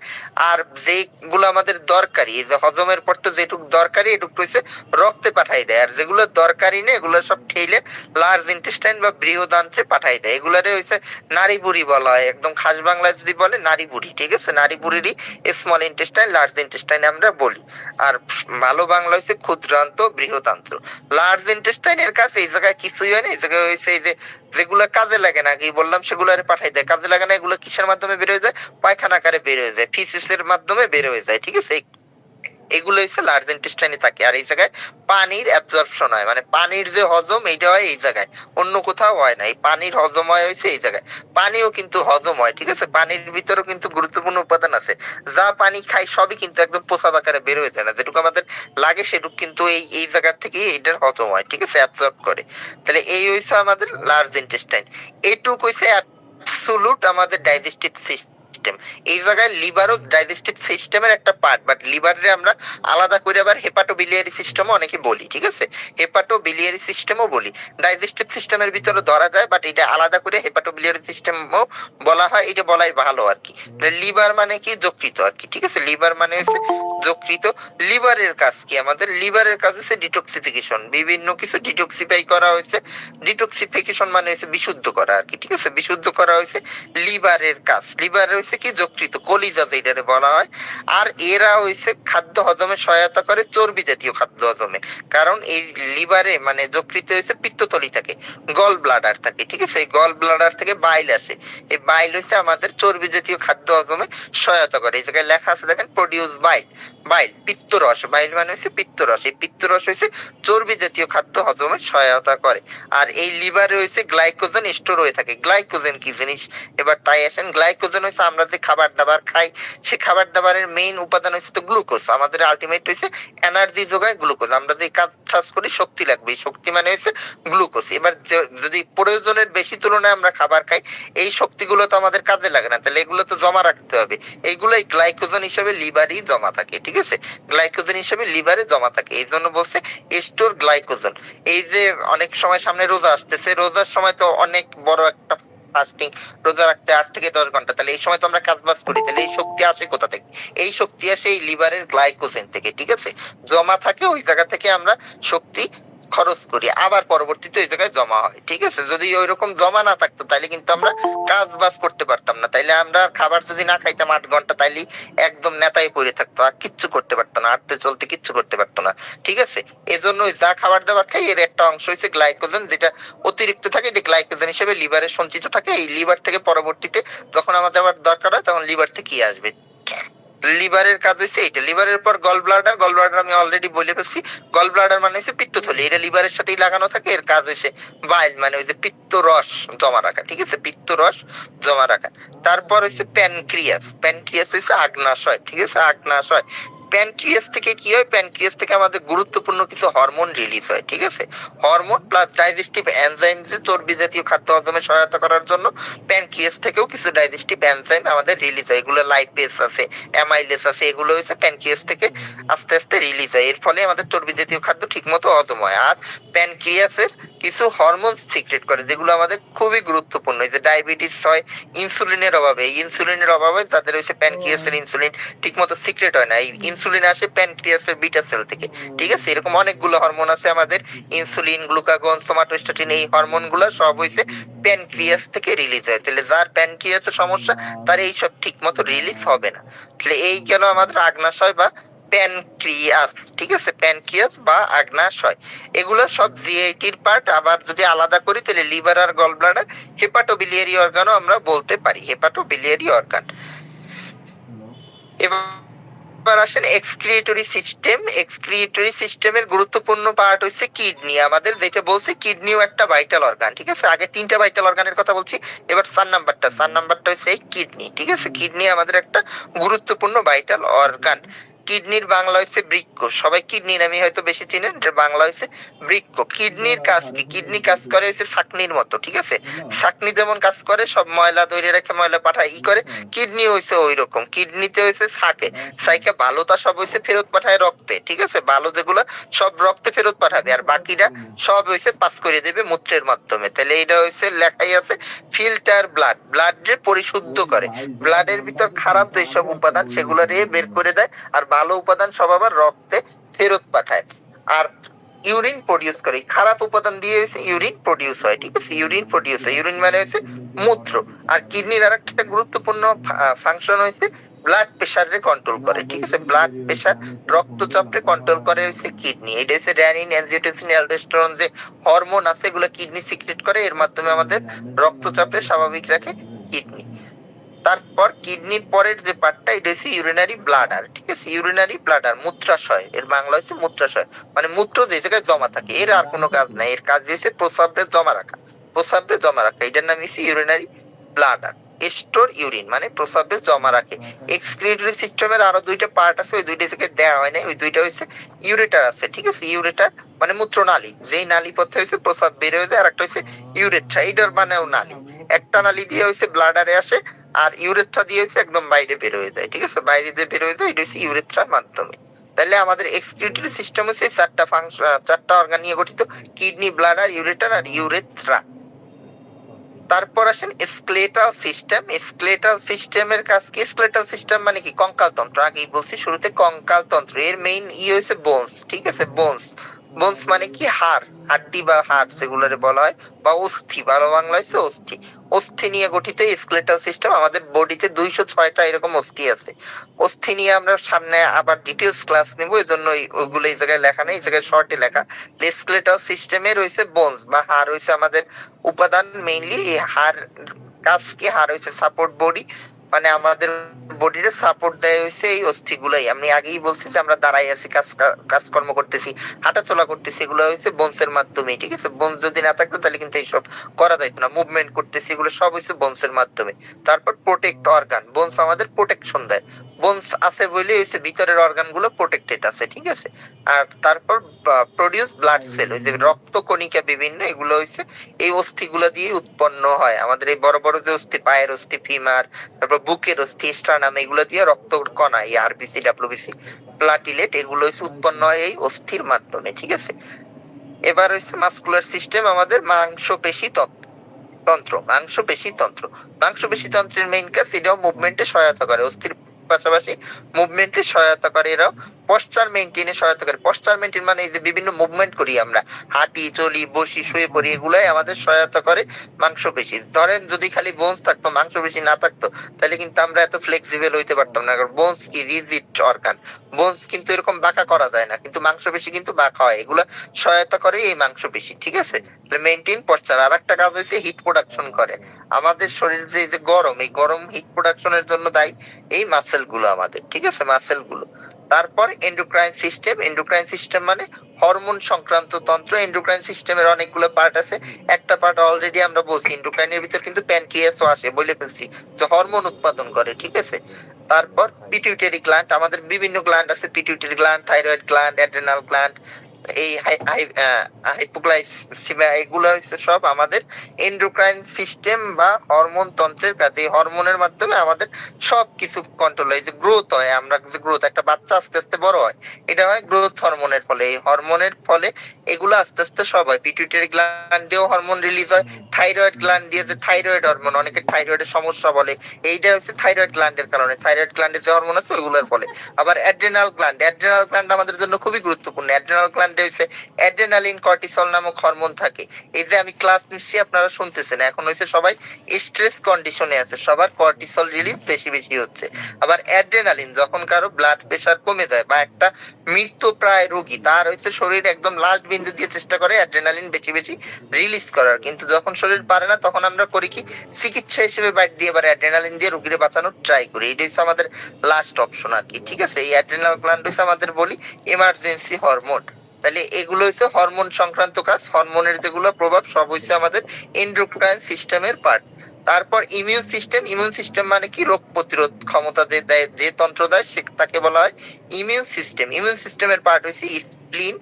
আর যেগুলো আমাদের দরকারি, এই যে হজমের পর তো যেটুকু দরকারি এটুকু হচ্ছে রক্তে পাঠাই দেয়, আর যেগুলো দরকারি নেই এগুলো সব ঠেলে লার্জ ইন্টেস্টাইন বা বৃহদান্ত্রে পাঠাই দেয়। এগুলারে হচ্ছে নারী বুড়ি বলা হয়, একদম খাস বাংলায় যদি বলে নারী বুড়ি, ঠিক আছে, নারী বুড়িরই স্মল ইন্টেস্টাইন, লার্জ ইন্টেস্টাইন আমরা বলি। আর ভালো বাংলা হচ্ছে ক্ষুদ্রান্ত, বৃহদান্ত্র। লার্জ ইন্টেস্টাইনের কাছে এই জায়গায় কিছুই হয় না, এই জায়গায় হয়েছে এই যে যেগুলো কাজে লাগে না, কি বললাম, সেগুলো পাঠাই দেয়। কাজে লাগে না এগুলো কিসের মাধ্যমে বের হয়ে যায়? পায়খানা আকারে বের হয়ে যায়, ফিসিসের মাধ্যমে বের হয়ে যায়, ঠিক আছে। এগুলো হচ্ছে লার্জ ইন্টেস্টাইনে থাকে। আর এই জায়গায় পানির অ্যাবজর্পশন হয়, মানে পানির যে হজম এইটা হয় এই জায়গায়, অন্য কোথাও হয় না। এই পানির হজম হয় হয়েছে এই জায়গায়। পানিও কিন্তু হজম হয়, ঠিক আছে, পানির ভিতরেও কিন্তু গুরুত্বপূর্ণ উপাদান আছে। যা পানি খাই সবই কিন্তু একদম প্রসাব আকারে বের হয়ে যায় না, যেটুকু আমাদের লাগে সেটুকু কিন্তু এই এই জায়গা থেকে এইটার হজম হয়, ঠিক আছে, অ্যাবজর্ব করে। তাহলে এই হয়েছে আমাদের লার্জ ইন্টেস্টাইন। এইটুকু হয়েছে অ্যাবসোলুট আমাদের ডাইজেস্টিভ সিস্টেম। এই জায়গায় লিভারও ডাইজেস্টিভ সিস্টেমের একটা পার্ট, বাট লিভারে আমরা আলাদা করে আবার হেপাটোবিলিয়ারি সিস্টেমও অনেকে বলি, ঠিক আছে, হেপাটোবিলিয়ারি সিস্টেমও বলি। ডাইজেস্টিভ সিস্টেমের ভিতরে ধরা যায়, বাট এটা আলাদা করে হেপাটোবিলিয়ারি সিস্টেমও বলা হয়, এটা বলাই ভালো আর কি। লিভার মানে কি? যকৃত আর কি, ঠিক আছে, লিভার মানে হচ্ছে যকৃত। লিভারের কাজ কি? আমাদের লিভারের কাজ হচ্ছে ডিটক্সিফিকেশন, বিভিন্ন কিছু ডিটক্সিফাই করা হয়েছে। ডিটক্সিফিকেশন মানে হচ্ছে বিশুদ্ধ করা আর কি, ঠিক আছে, বিশুদ্ধ করা হয়েছে লিভারের কাজ। লিভারের হয়েছে কি যকৃৎ, কলিজা যেটারে বলা হয়। আর এরা হয়েছে খাদ্য হজমে সহায়তা করে, চর্বি জাতীয় খাদ্য হজমে। কারণ এই লিভারে মানে যকৃতে হয়েছে পিত্তথলি থাকে, গল ব্লাডার থাকে, ঠিক আছে। এই গল ব্লাডার থেকে বাইল আসে, এই বাইল হচ্ছে আমাদের চর্বি জাতীয় খাদ্য হজমে সহায়তা করে। এই জায়গায় লেখা আছে দেখেন, প্রডিউস বাইল, বাইল পিত্তরস, বাইল মানে হচ্ছে পিত্তরস। এই পিত্তরস হচ্ছে চর্বি জাতীয় খাদ্য হজমে সহায়তা করে। আর এই লিভারে হচ্ছে গ্লাইকোজেন স্টোর হয়ে থাকে। গ্লাইকোজেন কি জিনিস এবার তাই আসেন। গ্লাইকোজেন হচ্ছে আমরা যে খাবার দাবার খাই, সে খাবার দাবারের মেইন উপাদান হচ্ছে তো গ্লুকোজ। আমাদের আলটিমেট হচ্ছে এনার্জি যোগায় গ্লুকোজ। আমরা যে কাজ টাজ করি শক্তি লাগবে, শক্তি মানে হচ্ছে গ্লুকোজ। এবার যদি প্রয়োজনের বেশি তুলনায় আমরা খাবার খাই, এই শক্তিগুলো তো আমাদের কাজে লাগে না, তাহলে এগুলো তো জমা রাখতে হবে। এইগুলোই গ্লাইকোজেন হিসেবে লিভারই জমা থাকে, ঠিক আছে। গ্লাইকোজেন হিসেবে লিভারে জমা থাকে, এই জন্য বলছে স্টোর গ্লাইকোজেন। এই যে অনেক সময় সামনে রোজা আসতেছে, রোজার সময় তো অনেক বড় একটা ফাস্টিং, রোজা রাখতে 8 থেকে 10 ঘন্টা, তাহলে এই সময় তো আমরা কাজ বাজ করি, তাহলে এই শক্তি আসে কোথা থেকে? এই শক্তি আসে এই লিভারের গ্লাইকোজেন থেকে, ঠিক আছে। জমা থাকে ওই জায়গা থেকে আমরা শক্তি খরচ করি, আবার পরবর্তীতে ওই জায়গায় জমা হয়, ঠিক আছে। যদি ওই রকম জমা না থাকতো তাহলে কিন্তু আমরা কাজ বাজ করতে পারতাম না, তাইলে আমরা খাবার যদি না খাইতাম 8 ঘন্টা, তাইলে একদম নেতায় পড়ে থাকতো, আর কিচ্ছু করতে পারতো না, হাঁটতে চলতে কিচ্ছু করতে পারতো না, ঠিক আছে। এজন্য যা খাবার দাবার খাই এর একটা অংশ হচ্ছে গ্লাইকোজেন, যেটা অতিরিক্ত থাকে এটা গ্লাইকোজেন হিসেবে লিভারে সঞ্চিত থাকে। এই লিভার থেকে পরবর্তীতে যখন আমাদের আবার দরকার হয় তখন লিভার থেকে আসবে। লিভারের কাজ হচ্ছে এইটা। লিভারের পর গল ব্লাডার, গল ব্লাডার আমি অলরেডি বলে ফেলছি। গল ব্লাডার মানে হচ্ছে পিত্তথলি, এটা লিভারের সাথেই লাগানো থাকে। এর কাজ হচ্ছে বাইল মানে ওই যে পিত্ত রস জমা রাখা, ঠিক আছে, পিত্ত রস জমা রাখা। তারপর হচ্ছে প্যানক্রিয়াস, প্যানক্রিয়াস হচ্ছে আগ্নাশয়, ঠিক আছে, আগ্নাশয়। প্যানক্রিয়াস থেকে কি হয়? প্যানক্রিয়াস থেকে আমাদের গুরুত্বপূর্ণ কিছু হরমোন রিলিজ হয়, ঠিক আছে। হরমোন প্লাস ডাইজেস্টিভ এনজাইম, যে চর্বি জাতীয় খাদ্য হজমে সহায়তা করার জন্য প্যানক্রিয়াস থেকেও কিছু ডাইজেস্টিভ এনজাইম আমাদের রিলিজ হয়। এগুলো লাইপেজ আছে, অ্যামাইলেজ আছে, এগুলো হচ্ছে প্যানক্রিয়াস থেকে আস্তে আস্তে রিলিজ হয়। এর ফলে আমাদের চর্বি জাতীয় খাদ্য ঠিক মতো হজম হয়। আর প্যানক্রিয়াসের কিছু হরমোন সিক্রেট করে যেগুলো আমাদের খুবই গুরুত্বপূর্ণ। এই যে ডায়াবেটিস হয় ইনসুলিনের অভাবে, এই ইনসুলিনের অভাবে যাদের হচ্ছে প্যানক্রিয়াসের ইনসুলিন ঠিক মতো সিক্রেট হয় না। এই ইনসুলিন আসে প্যানক্রিয়াসের বিটা সেল থেকে, ঠিক আছে। এরকম অনেকগুলো হরমোন আছে আমাদের, ইনসুলিন, গ্লুকাগন, সোমাটোস্ট্যাটিন, এই হরমোন গুলো সব হইছে প্যানক্রিয়াস থেকে রিলিজ হয়। তাহলে যার প্যানক্রিয়াসের সমস্যা তার এই সব ঠিক মতো রিলিজ হবে না। তাহলে এই গেল আমাদের আগ্নাশয় বা প্যানক্রিয়াস, ঠিক আছে, প্যানক্রিয়াস বা আগ্নাশয়। এগুলো সব জিআইটির পার্ট। আবার যদি আলাদা করি তাহলে লিভার আর গল ব্লাডার হেপাটোবিলিয়ারি অর্গানও আমরা বলতে পারি, হেপাটোবিলিয়ারি অর্গান। এবার আসেন এক্সক্রিয়েটরি সিস্টেম। এক্সক্রিয়েটরি সিস্টেমের গুরুত্বপূর্ণ পার্ট হচ্ছে কিডনি আমাদের, যেটা বলছি কিডনিও একটা ভাইটাল অর্গান, ঠিক আছে। আগে 3টা ভাইটাল অর্গানের কথা বলছি, এবার 4 নাম্বারটা হচ্ছে এই কিডনি, ঠিক আছে। কিডনি আমাদের একটা গুরুত্বপূর্ণ ভাইটাল অর্গান। কিডনির বাংলা হচ্ছে বৃক্ক, সবাই কিডনি নামে হয়তো বেশি চিনেন, এর বাংলা হচ্ছে বৃক্ক। কিডনির কাজ কি? কিডনি কাজ করে হচ্ছে ছাকনির মতো, ঠিক আছে। ছাকনি যেমন কাজ করে, সব ময়লা ধরে রেখে ময়লা পাঠায় ই করে, কিডনি হইছে ওই রকম। কিডনিতে হইছে ছাকে, সাইকে বালুটা সব হইছে ফেরত পাঠায় রক্তে, ঠিক আছে। বালু যেগুলো সব রক্তে ফেরত পাঠাবে, আর বাকিটা সব হইছে পাস করে দেবে মূত্রের মাধ্যমে। তাহলে এটা হইছে লেখাই আছে ফিল্টার ব্লাড, ব্লাড রে পরিশুদ্ধ করে। ব্লাডের ভিতর খারাপ যেসব উপাদান সেগুলো রে বের করে দেয়, আর ভালো উপাদান সব আবার রক্তে ফেরত পাঠায়। আর ইউরিন প্রডিউস করে, খারাপ উপাদান দিয়ে হচ্ছে ইউরিন প্রডিউস হয়, ঠিক আছে। ইউরিন প্রডিউস হয়, ইউরিন মানে হচ্ছে মূত্র। আর কিডনির আর একটা গুরুত্বপূর্ণ ফাংশন হচ্ছে ব্লাড প্রেসারে কন্ট্রোল করে, ঠিক আছে। ব্লাড প্রেসার, রক্তচাপে কন্ট্রোল করে হচ্ছে কিডনি। এটা হচ্ছে রেনিন, অ্যানজিওটেনসিন, অ্যালডোস্টেরন যে হরমোন আছে এগুলো কিডনি সিক্রেট করে, এর মাধ্যমে আমাদের রক্তচাপে স্বাভাবিক রাখে কিডনি। তারপর কিডনির পরের যে পার্টটা এটা হচ্ছে ইউরিনারি ব্লাডার, ঠিক আছে। ইউরিনারি ব্লাডার মূত্রাশয়, এর বাংলা হচ্ছে মূত্রাশয়, মানে মূত্র যে জায়গায় জমা থাকে। এর আর কোনো কাজ নাই, এর কাজ হচ্ছে প্রস্রাবে জমা রাখা, প্রস্রাবে জমা রাখা। এটার নাম হচ্ছে ইউরিনারি ব্লাডার। স্টোর ইউরিন মানে প্রস্রাবে জমা রাখে। এক্সক্রিয়েটরি সিস্টেমের আরো 2টা পার্ট আছে, ওই 2টা থেকে দেওয়া হয় না। ওই 2টা হচ্ছে ইউরেটার আছে, ঠিক আছে। ইউরেটার মানে মূত্রনালী, যেই নালী পথে হচ্ছে প্রস্রাব বের হয়ে যায়, আর একটা হচ্ছে ইউরেথ্রা, এইটার মানেও নালী। একটা নালী দিয়ে হচ্ছে ব্লাডারে আসে, আর ইউরেথ্রা দিয়ে হচ্ছে একদম বাইরে বের হয়ে যায়, ঠিক আছে। বাইরে যে বের হয়ে যায় এটা হচ্ছে ইউরেথ্রার মাধ্যমে। তাহলে আমাদের এক্সক্রিয়েটরি সিস্টেম হচ্ছে 4টা ফাংশন, 4টা অর্গান নিয়ে গঠিত, কিডনি, ব্লাডার, ইউরেটার আর ইউরেথ্রা। তারপর আসেন স্কেলেটাল সিস্টেম। স্কেলেটাল সিস্টেমের কাজ কি? স্কেলেটাল সিস্টেম মানে কি? কঙ্কাল তন্ত্র। আগেই বলছি শুরুতে কঙ্কাল তন্ত্র। এর মেইন হইছে বোনস, ঠিক আছে, বোনস। বোনস মানে কি হাড়, হাড্ডি বা হাড় যেগুলোরে বলা হয়, বা অস্থি, ভালো বাংলা হচ্ছে অস্থি। অস্থি নিয়ে গঠিত স্কেলেটাল সিস্টেম। আমাদের বডিতে 206টা এরকম অস্থি আছে। অস্থি নিয়ে আমরা সামনে আবার ডিটেলস ক্লাস নেবো, এই জন্য ওইগুলো এই জায়গায় লেখা নেই, এই জায়গায় শর্টে লেখা। স্কেলেটাল সিস্টেমে রয়েছে বোনস বা হাড় হয়েছে আমাদের উপাদান। মেইনলি এই হাড় কাজ কি, হাড় হয়েছে সাপোর্ট বডি, মানে আমাদের বডির সাপোর্ট দেয় হয়েছে এই অস্থি গুলাই। আমি আগেই বলছি যে আমরা দাঁড়াই আছি, কাজকর্ম করতেছি, হাঁটাচলা করতেছি, এগুলো হয়েছে বোনসের মাধ্যমে। ঠিক আছে, বোনস যদি না থাকতো তাহলে কিন্তু এইসব করা যাইতো না। মুভমেন্ট করতেছি, এগুলো সব হয়েছে বোনসের মাধ্যমে। তারপর প্রোটেক্ট অর্গান, বোনস আমাদের প্রোটেকশন দেয়। বোনস আছে বলে হয়েছে ভিতরের অর্গান গুলো প্রোটেক্টেড আছে। ঠিক আছে, আর তারপর প্রডিউস ব্লাড সেল, ওই যে রক্ত কণিকা বিভিন্ন, এগুলো হয়েছে এই অস্থি গুলো দিয়ে উৎপন্ন হয়। আমাদের এই বড় বড় যে অস্থি, পায়ের অস্থি, ফিমার, তারপর বুকের অস্থি, স্টার্নাম, এগুলো দিয়ে রক্ত কণা, এই আরবিসি, ডাব্লিউবিসি, প্লাটিলেট, এগুলো হচ্ছে উৎপন্ন হয় এই অস্থির মাধ্যমে। ঠিক আছে, এবার হচ্ছে মাসকুলার সিস্টেম, আমাদের মাংসপেশি তন্ত্র। মাংসপেশি তন্ত্রের মেইন কাজ, এটাও মুভমেন্টে সহায়তা করে, অস্থির পাশাপাশি মুভমেন্টে সহায়তা করে। এরাও পশ্চার মেইনটেইনে সহায়তা করে। পশ্চার মেইনটেইন মানে এই যে বিভিন্ন মুভমেন্ট করি আমরা, হাঁটি, চলি, বসি, শুয়ে পড়ি, এগুলাই আমাদের সহায়তা করে মাংসপেশি। ধরেন যদি খালি বোনস থাকতো, মাংসপেশি না থাকতো, তাহলে কিন্তু আমরা এত ফ্লেক্সিবল হইতে পারতাম না। কারণ বোনস কি রিজিড অর্গান, বোনস কিন্তু এরকম বাঁকা করা যায় না, কিন্তু মাংসপেশি কিন্তু বাঁকা হয়। এগুলা সহায়তা করে এই মাংসপেশি। ঠিক আছে, মেইনটেইন পশ্চার। আর একটা কাজ হচ্ছে হিট প্রোডাকশন করে। আমাদের শরীর যে গরম, এই গরম হিট প্রোডাকশনের জন্য দায়ী এই মাসেল গুলো আমাদের। ঠিক আছে, মাসেল গুলো। তারপর এন্ডোক্রাইন সিস্টেম। এন্ডোক্রাইন সিস্টেম মানে হরমোন সংক্রান্ত তন্ত্র। এন্ডোক্রাইন সিস্টেমের অনেকগুলো পার্ট আছে। একটা পার্ট অলরেডি আমরা বলছি, এন্ডোক্রাইনের ভিতর কিন্তু প্যানক্রিয়াসও আসে, বলে ফেলছি, যে হরমোন উৎপাদন করে। ঠিক আছে, তারপর পিটিউটারি গ্ল্যান্ড, আমাদের বিভিন্ন গ্ল্যান্ড আছে, pituitary gland, thyroid gland, adrenal gland, এই হাইপোগ্লাইসিমিয়া, এগুলো হচ্ছে সব আমাদের এন্ডোক্রাইন সিস্টেম বা হরমোন তন্ত্রের কাজ। এই হরমোনের মাধ্যমে আমাদের সবকিছু কন্ট্রোল হয়। যে গ্রোথ হয়, আমরা যে গ্রোথ, একটা বাচ্চা আস্তে আস্তে বড় হয়, এটা হয় গ্রোথ হরমোনের ফলে। এই হরমোনের ফলে এগুলো আস্তে আস্তে সব হয়। পিটুইটারি গ্ল্যান্ড দিয়েও হরমোন রিলিজ হয়, থাইরয়েড গ্ল্যান্ড দিয়ে যে থাইরয়েড হরমোন, অনেকে থাইরয়েডের সমস্যা বলে, এইটা হচ্ছে থাইরয়েড গ্ল্যান্ডের কারণে, থাইরয়েড গ্ল্যান্ডের যে হরমোন আছে ওইগুলোর ফলে। আবার অ্যাড্রেনাল গ্ল্যান্ড, অ্যাড্রেনাল গ্ল্যান্ড আমাদের জন্য খুবই গুরুত্বপূর্ণ। অ্যাড্রেনাল গ্ল্যান্ডে হচ্ছে অ্যাড্রেনালিন, কর্টিসল নামক হরমোন থাকে। এই যে আমি ক্লাস নিচ্ছি, আপনারা শুনতেছেন, এখন হচ্ছে সবাই স্ট্রেস কন্ডিশনে আছে, সবার কর্টিসল রিলিজ বেশি বেশি হচ্ছে। আবার অ্যাড্রেনালিন, যখন কারো ব্লাড প্রেশার কমে যায় বা একটা মৃত্যু প্রায় রোগী, তার হচ্ছে শরীর একদম লাস্ট বিন্দু দিয়ে চেষ্টা করে অ্যাড্রেনালিন বেশি বেশি রিলিজ করার, কিন্তু যখন শরীর পারে না, তখন আমরা করি কি, চিকিৎসা হিসেবে বাইট দিয়ে এবার অ্যাড্রেনালিন দিয়ে রোগীরে বাঁচানোর ট্রাই করি। এটা হচ্ছে আমাদের লাস্ট অপশন আর কি। ঠিক আছে, এই অ্যাড্রেনাল গ্ল্যান্ড হচ্ছে আমাদের বলি এমার্জেন্সি হরমোন। তাহলে এগুলো হচ্ছে হরমোন সংক্রান্ত কাজ। হরমোনের যেগুলো প্রভাব সব হচ্ছে আমাদের এন্ডোক্রাইন সিস্টেমের পার্ট। তারপর ইমিউন সিস্টেম। ইমিউন সিস্টেম মানে কি, রোগ প্রতিরোধ ক্ষমতা দেয়, যে তন্ত্র দেয় তাকে বলা হয় ইমিউন সিস্টেম। ইমিউন সিস্টেমের পার্ট হচ্ছে স্প্লিন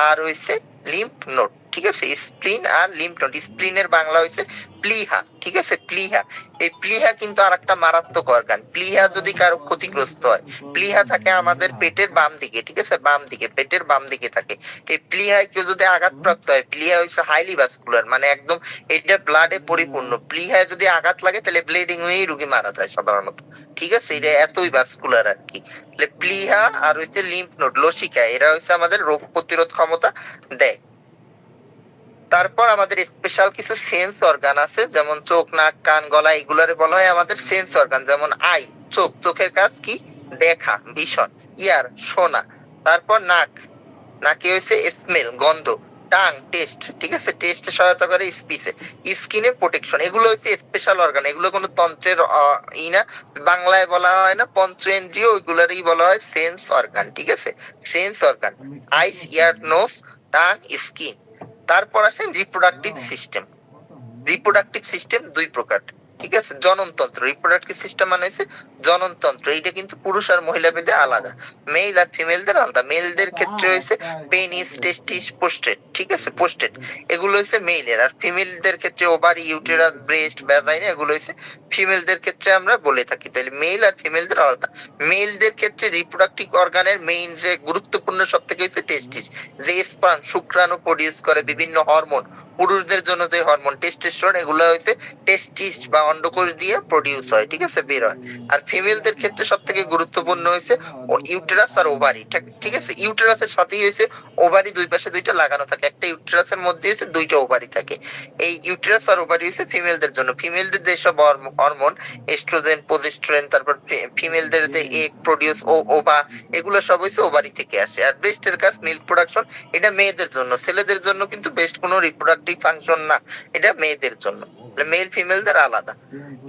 আর হচ্ছে লিম্ফ নোড। ঠিক আছে, স্প্লিন আর লিম্ফ নোড। স্প্লিনের বাংলা হচ্ছে প্লিহা। ঠিক আছে, প্লিহা। এই প্লিহা কিন্তু আর একটা মারাত্মক অর্গান। প্লিহা যদি কারো ক্ষতিগ্রস্ত হয়, প্লিহা থাকে আমাদের পেটের বাম দিকে। ঠিক আছে, বাম দিকে, পেটের বাম দিকে থাকে। এই প্লিহায় কেউ যদি আঘাতপ্রাপ্ত হয়, প্লিহা হচ্ছে হাইলি ভাস্কুলার, মানে একদম এটা ব্লাডে পরিপূর্ণ। প্লিহায় যদি আঘাত লাগে, তাহলে ব্লিডিং হয়েই রোগী মারা যায় সাধারণত। ঠিক আছে, এটা এতই ভাস্কুলার আর কি। তাহলে প্লিহা আর হচ্ছে লিম্ফ নোড, লসিকা, এরা হচ্ছে আমাদের রোগ প্রতিরোধ ক্ষমতা দেয়। তারপর আমাদের স্পেশাল কিছু সেন্স অর্গান আছে, যেমন চোখ, নাক, কান, গলা, এগুলারে বলা হয় আমাদের সেন্স অর্গান। যেমন আই, চোখ, চোখের কাজ কি, দেখা, ভিশন। ইয়ার, শোনা। তারপর নাক, নাকে হয়েছে স্মেল, গন্ধ। Tongue, test. ঠিক আছে, টেস্টে সহায়তা করে স্পিচে। স্কিনে প্রোটেকশন। এগুলো হচ্ছে স্পেশাল অর্গান, এগুলো কোনো তন্ত্রের ই না, বাংলায় বলা হয় না পঞ্চেন্দ্রিয়, ওইগুলারই বলা হয় সেন্স অর্গান। ঠিক আছে, সেন্স অর্গান, আইস, ইয়ার, নোজ, টাং, স্কিন। তারপর আসে রিপ্রোডাক্টিভ সিস্টেম। রিপ্রোডাক্টিভ সিস্টেম দুই প্রকার। ঠিক আছে, জননতন্ত্র। রিপ্রোডাক্টিভ সিস্টেম মানে হচ্ছে জননতন্ত্র। এইটা কিন্তু পুরুষ আর মহিলা ভেদে আলাদা, মেল আর ফিমেলদের আলাদা। মেলদের ক্ষেত্রে হয়েছে পেনিস, টেস্টিস, পোস্টেট। ঠিক আছে, পোস্টেট, এগুলো হচ্ছে মেইলের। আর ফিমেলদের ক্ষেত্রে ওভারি, ইউটেরাস, ব্রেস্ট, ভ্যাজাইনা, এগুলো হচ্ছে ফিমেলদের ক্ষেত্রে আমরা বলে থাকি। তাহলে মেল আর ফিমেলদের আলাদা। মেলদের ক্ষেত্রে রিপ্রোডাক্টিভ অর্গানের মেইন যে গুরুত্বপূর্ণ সব থেকে হচ্ছে টেস্টিস, যে স্পার্ম, শুক্রাণু প্রডিউস করে বিভিন্ন হরমোন। পুরুষদের জন্য যে হরমোন টেস্টোস্টেরন, এগুলো হচ্ছে টেস্টিস বা অন্ডকোষ দিয়ে প্রডিউস হয়, ঠিক আছে, বের হয়। আর ফিমেলদের ক্ষেত্রে সব থেকে গুরুত্বপূর্ণ হয়েছে ইউটেরাস আর ওভারি, ঠিক আছে। ইউটেরাসের সাথেই হয়েছে ওভারি, দুই পাশে দুইটা লাগানো থাকে, একটা ইউটেরাসের মধ্যে হয়েছে দুইটা ওভারি থাকে। এই ইউটেরাস আর ওভারি হয়েছে ফিমেলদের জন্য। ফিমেলদের যেসব হরমোন, এস্ট্রোজেন, প্রোজেস্টেরন, তারপর ফিমেলদের যে এগ প্রডিউস ওভা, এগুলো সব হয়েছে ওভারি থেকে আসে। আর ব্রেস্টের কাজ মিল্ক প্রোডাকশন, এটা মেয়েদের জন্য। ছেলেদের জন্য কিন্তু ব্রেস্ট কোনো রিপ্রোডাক্টিভ ফাংশন না, এটা মেয়েদের জন্য। মেল ফিমেলদের আলাদা।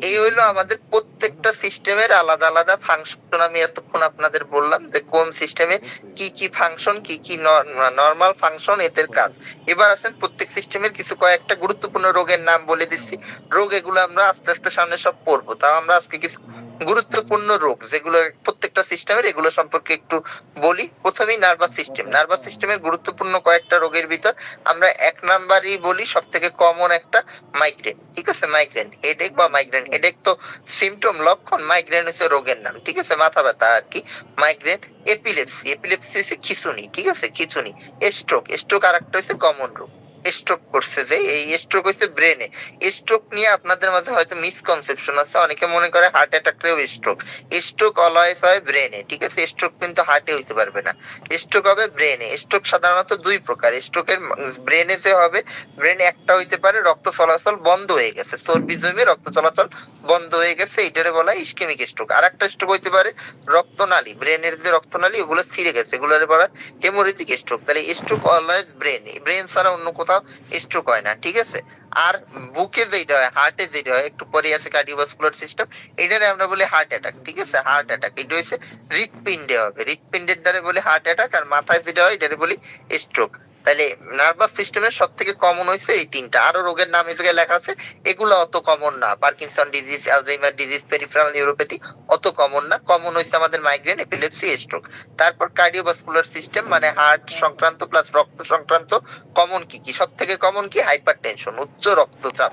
এই হইলো আমাদের প্রত্যেকটা সিস্টেমের আলাদা আলাদা ফাংশন। আমি এতক্ষণ আপনাদের বললাম যে কোন সিস্টেমে কি কি ফাংশন, কি কি নর্মাল ফাংশন, এদের কাজ। এবার আসেন প্রত্যেক সিস্টেমের কিছু কয়েকটা গুরুত্বপূর্ণ রোগের নাম বলে দিচ্ছি। রোগ এগুলো আমরা আস্তে আস্তে সামনে সব পড়বো। তাও আমরা আজকে কিছু গুরুত্বপূর্ণ রোগ যেগুলো প্রত্যেকটা সিস্টেমের, এগুলো সম্পর্কে একটু বলি। প্রথমেই নার্ভাস সিস্টেম। নার্ভাস সিস্টেমের গুরুত্বপূর্ণ কয়েকটা রোগের ভিতর আমরা এক নাম্বারই বলি, সব থেকে কমন একটা মাইগ্রেন, ঠিক আছে। মাইগ্রেন হেডেক বা মাইগ্রেন হেডেক তো সিমটম, লক্ষণ। মাইগ্রেন হচ্ছে রোগের নাম, ঠিক আছে, মাথা ব্যথা আর কি। মাইগ্রেন। এপিলেপসি, এপিলেপসি হচ্ছে খিঁচুনি, ঠিক আছে, খিঁচুনি। স্ট্রোক, স্ট্রোক আর একটা হচ্ছে কমন রোগ। স্ট্রোক করছে যে এই স্ট্রোক হচ্ছে ব্রেনে। স্ট্রোক নিয়ে আপনাদের মাঝে হয়তো মিসকনসেপশন আছে, অনেকে মনে করে হার্ট অ্যাটাকেও স্ট্রোক। স্ট্রোক অলওয়েজ হয় ব্রেনে, ঠিক আছে। স্ট্রোক কিন্তু হার্টে হইতে পারবে না, স্ট্রোক হবে ব্রেনে। স্ট্রোক সাধারণত দুই প্রকার। স্ট্রোকের ব্রেনে যে হবে, ব্রেনে একটা হইতে পারে রক্ত চলাচল বন্ধ হয়ে গেছে, চর্বি জমে রক্ত চলাচল বন্ধ হয়ে গেছে, এটারে বলা হয় ইসকেমিক স্ট্রোক। আর একটা স্ট্রোক হইতে পারে রক্তনালী, ব্রেনের যে রক্তনালী ওগুলো ছিঁড়ে গেছে, এগুলোরে বলা হয় হেমোরেজিক স্ট্রোক। তাহলে স্ট্রোক অলওয়েজ ব্রেন, ব্রেন ছাড়া অন্য কোথাও স্ট্রোক হয় না, ঠিক আছে। আর বুকে যেটা হয়, হার্টে যেটা হয়, একটু পরে আছে কার্ডিওভাস্কুলার সিস্টেম, এটারে আমরা বলি হার্ট অ্যাটাক, ঠিক আছে। হার্ট অ্যাটাক এটা হচ্ছে হৃৎপিণ্ডে হবে, হৃৎপিণ্ডের দ্বারা বলি হার্ট অ্যাটাক। আর মাথায় যেটা হয় এটারে বলি স্ট্রোক। তাহলে নার্ভাস সিস্টেমের সব থেকে কমন হয়েছে এই তিনটা। আরো রোগের নাম এদিকে লেখা আছে, এগুলো অত কমন না। Parkinson disease, Alzheimer disease, peripheral neuropathy অত কমন না। কমন হয়েছে আমাদের মাইগ্রেন, এপিলেপসি, স্ট্রোক। তারপর কার্ডিওভাস্কুলার সিস্টেম মানে হার্ট সংক্রান্ত প্লাস রক্ত সংক্রান্ত কমন কি কি? সব থেকে কমন কি? হাইপারটেনশন, উচ্চ রক্তচাপ।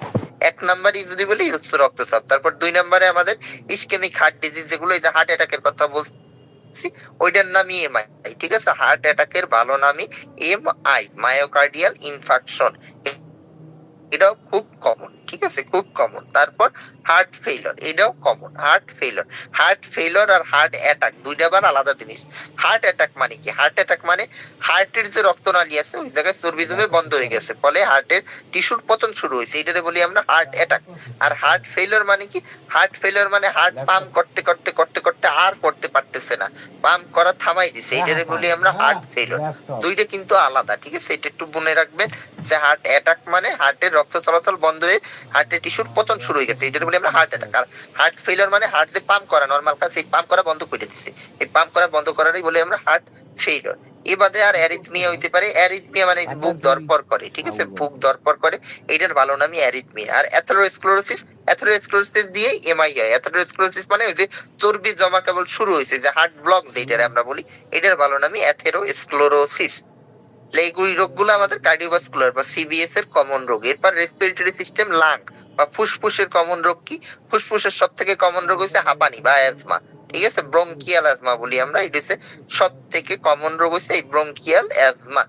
এক নাম্বারই যদি বলি উচ্চ রক্তচাপ। তারপর দুই নাম্বারে আমাদের ইসকেমিক হার্ট ডিজিজ, যেগুলো এই যে হার্ট অ্যাটাকের কথা বলছি ওইটার নামই এমআই, ঠিক আছে। হার্ট অ্যাটাকের ভালো নামই এমআই, মায়োকার্ডিয়াল ইনফাকশন। এটাও খুব কমন, ঠিক আছে, খুব কমন। তারপর হার্ট ফেইলর, এটাও common. Heart failure, heart failure আর হার্ট অ্যাটাক দুইটা আবার আলাদা জিনিস। হার্ট অ্যাটাক মানে কি? হার্ট অ্যাটাক মানে হার্টের যে রক্তনালী আছে ওই জায়গায় চর্বি জমে বন্ধ হয়ে গেছে, ফলে হার্টের টিস্যুর পতন শুরু হয়েছে, এটারে বলি আমরা হার্ট অ্যাটাক। আর হার্ট ফেইলর মানে কি? হার্ট ফেইলর মানে হার্ট পাম্প করতে করতে করতে করতে আর করতে পারতেছে না, পাম্প করা থামাই দিছে, এটারে বলি আমরা হার্ট ফেইলর। দুইটা কিন্তু আলাদা, ঠিক আছে, এটা একটু মনে রাখবেন যে হার্ট অ্যাটাক মানে হার্টের রক্ত চলাচল বন্ধ হয়ে হার্টের টিস্যুর পতন শুরু হয়ে গেছে, এটা বলি আমরা হার্ট অ্যাটাক। আর হার্ট ফেইলর মানে হার্ট যে পাম্প করা নরমাল কাজ, সেই পাম্প করা বন্ধ করে দিচ্ছে, এই পাম্প করা বন্ধ করারই বলি আমরা হার্ট ফেইলর। এ বাদে আর অ্যারিথমিয়া হইতে পারে। অ্যারিথমিয়া মানে বুক ধরপড় করে, ঠিক আছে, বুক ধরপড় করে, এটার ভালো নামই অ্যারিথমিয়া। আর অ্যাথেরোস্ক্লেরোসিস, অ্যাথেরোস্ক্লেরোসিস দিয়ে এমআই হয়। অ্যাথেরোস্ক্লেরোসিস মানে ওই যে চর্বি জমা কেবল শুরু হয়েছে, যে হার্ট ব্লক যেটারে আমরা বলি, এটার ভালো নামই অ্যাথেরোস্ক্লেরোসিস। এইগুলি রোগগুলো আমাদের কার্ডিওভাস্কুলার বা সিবিএস এর কমন রোগ। এরপর রেসপিরেটরি সিস্টেম, লাং বা ফুসফুসের কমন রোগ কি? ফুসফুসের সব থেকে কমন রোগ হচ্ছে হাঁপানি বা অ্যাজমা, ঠিক আছে, ব্রঙ্কিয়াল অ্যাজমা বলি আমরা। এটা হচ্ছে সব থেকে কমন রোগ হচ্ছে এই ব্রঙ্কিয়াল অ্যাজমা।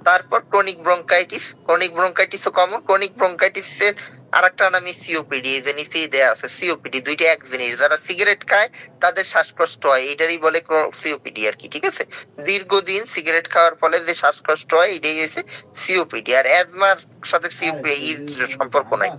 তারপর ক্রনিক ব্রঙ্কাইটিস, ক্রনিক ব্রঙ্কাইটিসও কমন। ক্রনিক ব্রঙ্কাইটিস এর আরেকটা নামই সিওপিডি, এই যে নিচেই দেয়া আছে সিওপিডি, দুইটা এক জিনিস। যারা সিগারেট খায় তাদের শ্বাসকষ্ট হয়, এটারই বলে সিওপিডি আর কি, ঠিক আছে। দীর্ঘদিন সিগারেট খাওয়ার ফলে যে শ্বাসকষ্ট হয় এটাই হচ্ছে সিওপিডি। আর অ্যাজমার সাথে সিওপিডি সম্পর্ক নাই,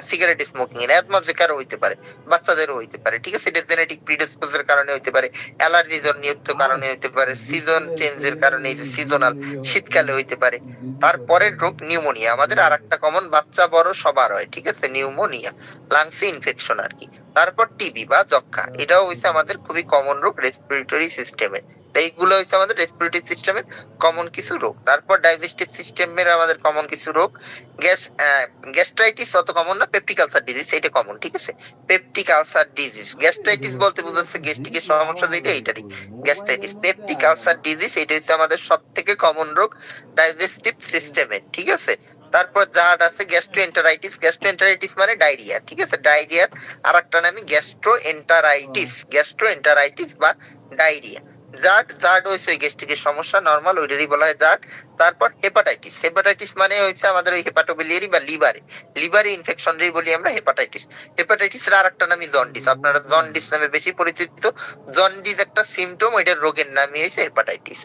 সিগারেট স্মোকিং এর। অ্যাজমা যে কারো হইতে পারে, বাচ্চাদেরও হইতে পারে, ঠিক আছে। এটা জেনেটিক প্রিডিসপোজের কারণে হইতে পারে, অ্যালার্জি জনিত কারণে হইতে পারে, সিজন চেঞ্জের কারণে, এই যে সিজনাল শীতকালে হইতে পারে। তারপরের রোগ নিউমোনিয়া, আমাদের আরেকটা কমন, বাচ্চা বড় সবার হয়, ঠিক আছে, নিউমোনিয়া, লাংসে ইনফেকশন আর কি। তারপর টিবি বা যক্ষা, এটাও হচ্ছে আমাদের খুবই কমন রোগ রেসপিরেটরি সিস্টেমের। এইগুলো হচ্ছে আমাদের রেসপিরেটরি সিস্টেমের কমন কিছু রোগ। তারপর ডাইজেস্টিভ সিস্টেমের আমাদের কমন কিছু রোগ। গ্যাস্ট্রাইটিস অত কমন না, পেপটিক আলসার ডিজিজ এটা কমন, ঠিক আছে। পেপটিক আলসার ডিজিজ, গ্যাস্ট্রাইটিস বলতে বোঝাচ্ছে গ্যাস্ট্রিকের সমস্যা যেটা, এইটারই গ্যাস্ট্রাইটিস। পেপটিক আলসার ডিজিজ এটা হচ্ছে আমাদের সব থেকে কমন রোগ ডাইজেস্টিভ সিস্টেমের, ঠিক আছে। তারপর যার আছে গ্যাস্ট্রোএন্টারাইটিস, গ্যাস্ট্রোএন্টারাইটিস মানে ডায়রিয়া, ঠিক আছে। ডায়রিয়ার আরেকটা নামই গ্যাস্ট্রোএন্টারাইটিস, গ্যাস্ট্রোএন্টারাইটিস বা ডায়রিয়া। জার্ড হয়েছে ওই গ্যাস্ট্রিকের সমস্যা, নর্মাল ওইটারই বলা হয় জার্ড। তারপর হেপাটাইটিস মানে হচ্ছে আমাদের ওই হেপাটোবিলিয়ারি বা লিভারে ইনফেকশনই বলি আমরা হেপাটাইটিসের আর একটা নামই জন্ডিস, আপনারা জন্ডিস নামে বেশি পরিচিত। জন্ডিস একটা সিমটম, ওইটার রোগের নামই হয়েছে হেপাটাইটিস।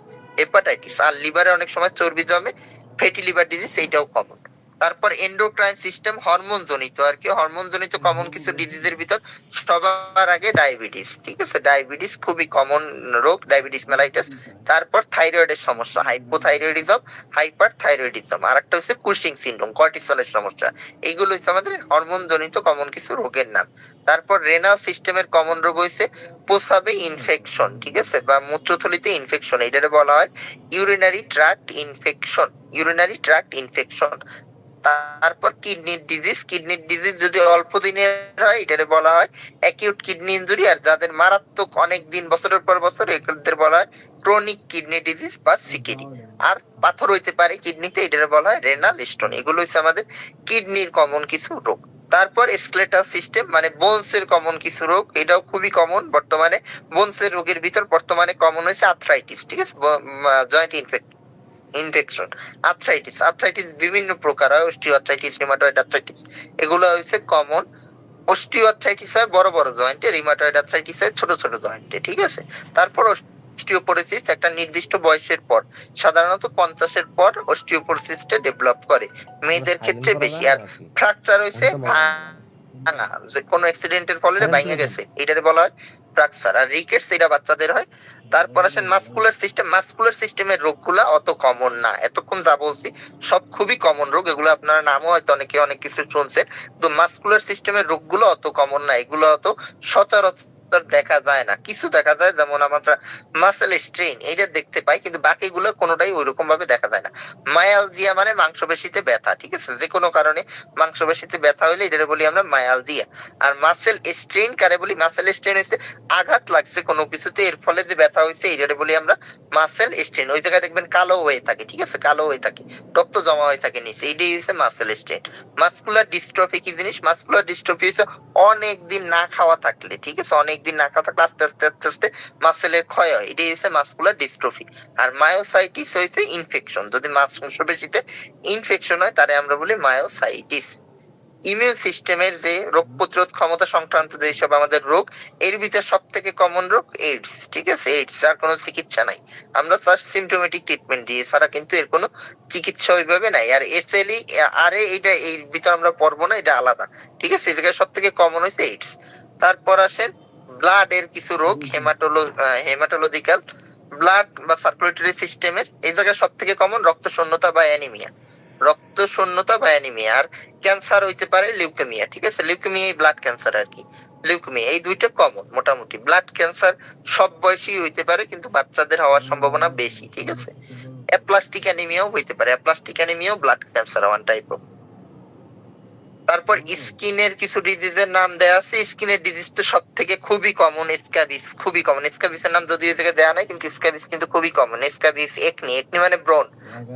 আর লিভারে অনেক সময় চর্বি জমে, ফ্যাটি লিভার ডিজিজ, এইটাও কমন। তারপর এন্ডোক্রাইন সিস্টেম, হরমোন জনিত আর কি, হরমোন জনিত কমন কিছু ডিজিজের ভিতর সবার আগে ডায়াবেটিস, ঠিক আছে, ডায়াবেটিস খুবই কমন রোগ, ডায়াবেটিস মেলাইটাস। তারপর থাইরয়েডের সমস্যা, হাইপোথাইরয়েডিজম, হাইপার থাইরয়েডিজম, আর একটা হচ্ছে কুশিং সিনড্রোম, কর্টিসলের সমস্যা। এইগুলো হচ্ছে আমাদের হরমোন জনিত কমন কিছু রোগের নাম। তারপর রেনাল সিস্টেমের কমন রোগ হয়েছে প্রস্রাবে ইনফেকশন, ঠিক আছে, বা মূত্রথলিতে ইনফেকশন, এটারে বলা হয় ইউরিনারি ট্র্যাক্ট ইনফেকশন। তারপর কিডনির ডিজিজ যদি অল্প দিনের হয় এটারে বলা হয় অ্যাকিউট কিডনি ইনজুরি, আর যাদের মারাত্মক অনেক দিন বছরের পর বছর এগুলোদের বলা হয় ক্রনিক কিডনি ডিজিজ বা সিকেডি। আর পাথর হইতে পারে কিডনিতে, এটারে বলা হয় রেনাল স্টোন। এগুলো হচ্ছে আমাদের কিডনির কমন কিছু রোগ। তারপর স্কেলেটাল সিস্টেম মানে বোনসের কমন কিছু রোগ, এটাও খুবই কমন বর্তমানে। বোনসের রোগের ভিতর বর্তমানে কমন হয়েছে আর্থ্রাইটিস, ঠিক আছে, জয়েন্ট ইনফেকশন। আর্থ্রাইটিস বিভিন্ন প্রকার হয়, অস্টিওআর্থ্রাইটিস, রিউমাটয়েড আর্থ্রাইটিস, এগুলো হচ্ছে কমন। অস্টিওআর্থ্রাইটিস হয় বড় বড় জয়েন্টে, রিউমাটয়েড আর্থ্রাইটিস হয় ছোট ছোট জয়েন্টে, ঠিক আছে। তারপর অস্টিওপোরোসিস একটা নির্দিষ্ট বয়সের পর, সাধারণত 50-এর পর অস্টিওপোরোসিসটা ডেভেলপ করে, মেয়েদের ক্ষেত্রে বেশি। আর ফ্র্যাকচার হইছে ভাঙা, যে কোনো অ্যাক্সিডেন্টের ফলে ভাঙা গেছে, এটারে বলা হয় ফ্র্যাকচার। আর রিকেটস এটা বাচ্চাদের হয়। তারপর আসেন মাসকুলার সিস্টেমের রোগগুলা অত কমন না, এতক্ষণ যা বলছি সব খুবই কমন রোগ, এগুলো আপনারা নামও হয়তো অনেকে অনেক কিছু শুনছেন, তো মাসকুলার সিস্টেমের রোগগুলো অত কমন না, এগুলো অত সচরাচর দেখা যায় না। কিছু দেখা যায়, যেমন আমরা মাসেল স্ট্রেইন এটা দেখতে পাই, কিন্তু বাকিগুলো কোনোটাই ওইরকম ভাবে দেখা যায় না। মায়ালজিয়া মানে মাংসপেশিতে ব্যথা, ঠিক আছে, যে কোনো কারণে মাংসপেশিতে ব্যথা হইলে এটারে বলি আমরা মায়ালজিয়া। আর মাসেল স্ট্রেইন কারে বলি, মাসেল স্ট্রেইন হচ্ছে আঘাত লাগছে কোনো কিছুতে, এর ফলে যে ব্যথা হয়েছে এটারে বলি আমরা মাসেল স্ট্রেইন। ওই জায়গায় দেখবেন কালো হয়ে থাকে, ঠিক আছে, কালো হয়ে থাকে, রক্ত জমা হয়ে থাকে নিচে, এইটাই হচ্ছে মাসেল স্ট্রেইন। মাসকুলার ডিস্ট্রফি কি জিনিস? মাসকুলার ডিস্ট্রফি হচ্ছে অনেক দিন না খাওয়া থাকলে, ঠিক আছে, অনেক দিন না খাওয়া থাকলে আস্তে আস্তে আস্তে আস্তে মাসেলের ক্ষয় হয়, এটাই হচ্ছে মাসকুলার ডিস্ট্রফি। আর মায়োসাইটিস হচ্ছে ইনফেকশন, যদি মাংসপেশিতে ইনফেকশন হয় তারে আমরা বলি মায়োসাইটিস। ইমিউন সিস্টেমের যে রোগ প্রতিরোধ ক্ষমতা সংক্রান্ত যেসব আমাদের রোগ, এর ভিতরে সব থেকে কমন রোগ এইডস, ঠিক আছে, এইডস যার কোনো চিকিৎসা নাই, আমরা তার সিমটোমেটিক ট্রিটমেন্ট দিয়ে ছাড়া কিন্তু এর কোনো চিকিৎসা ওইভাবে নাই। আর এসএলই আরে এইটা এই ভিতর আমরা পড়বো না, এটা আলাদা, ঠিক আছে, এই জায়গায় সব থেকে কমন হয়েছে এইডস। তারপর আসেন ব্লাড এর কিছু রোগ, হেমাটোলজিক্যাল ব্লাড বা সার্কুলেটরি সিস্টেমের, এই জায়গায় সব থেকে কমন রক্ত শূন্যতা বা অ্যানিমিয়া। আর ক্যান্সার হইতে পারে লিউকেমিয়া, ঠিক আছে, লিউকেমিয়া ব্লাড ক্যান্সার আর কি, লিউকেমিয়া, এই দুইটা কমন মোটামুটি। ব্লাড ক্যান্সার সব বয়সী হইতে পারে, কিন্তু বাচ্চাদের হওয়ার সম্ভাবনা বেশি, ঠিক আছে। অ্যাপ্লাস্টিক অ্যানিমিয়াও হইতে পারে, অ্যাপ্লাস্টিক অ্যানিমিয়াও blood cancer one type of. তারপর স্কিনের কিছু ডিজিজের নাম দেয়া আছে। স্কিনের ডিজিজ তো সব থেকে খুবই কমন, খুবই কমন। স্ক্যাবিসের নাম যদিও থেকে দেয়া নাই, কিন্তু স্ক্যাবিস কিন্তু খুবই কমন। স্ক্যাবিস, একনি মানে ব্রন।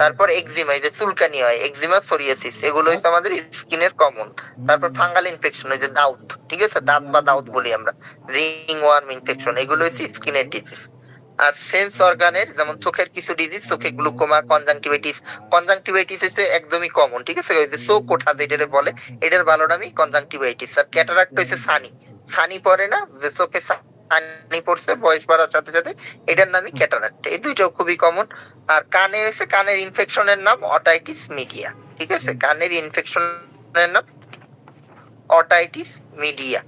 তারপর এক্সিমা, এই যে চুলকানি হয়, এক্সিমা, সোরিয়াসিস, এগুলো হচ্ছে আমাদের স্কিনের কমন। তারপর ফাঙ্গাল ইনফেকশন, ওই যে দাউত, ঠিক আছে, দাঁত বা দাউত বলি আমরা, রিং ওয়ার্ম ইনফেকশন, এগুলো হচ্ছে স্কিনের ডিজিজ। আর সেন্স অর্গানের যেমন চোখের কিছু ডিজিজ, চোখে গ্লুকোমা, কনজাংটিভাইটিস হচ্ছে একদমই কমন, ঠিক আছে, ওই যে চোখ ওঠা যেটারে বলে, এটার ভালো নামই কনজাংটিভাইটিস। আর ক্যাটারাক্ট হচ্ছে সানি পড়ে না, যে চোখে সানি পড়ছে বয়স বাড়ার সাথে সাথে, এটার নামই ক্যাটারাক্ট। এই দুইটাও খুবই কমন। আর কানে হচ্ছে কানের ইনফেকশনের নাম অটাইটিস মিডিয়া, ঠিক আছে, কানের ইনফেকশনের নাম অটাইটিস মিডিয়া।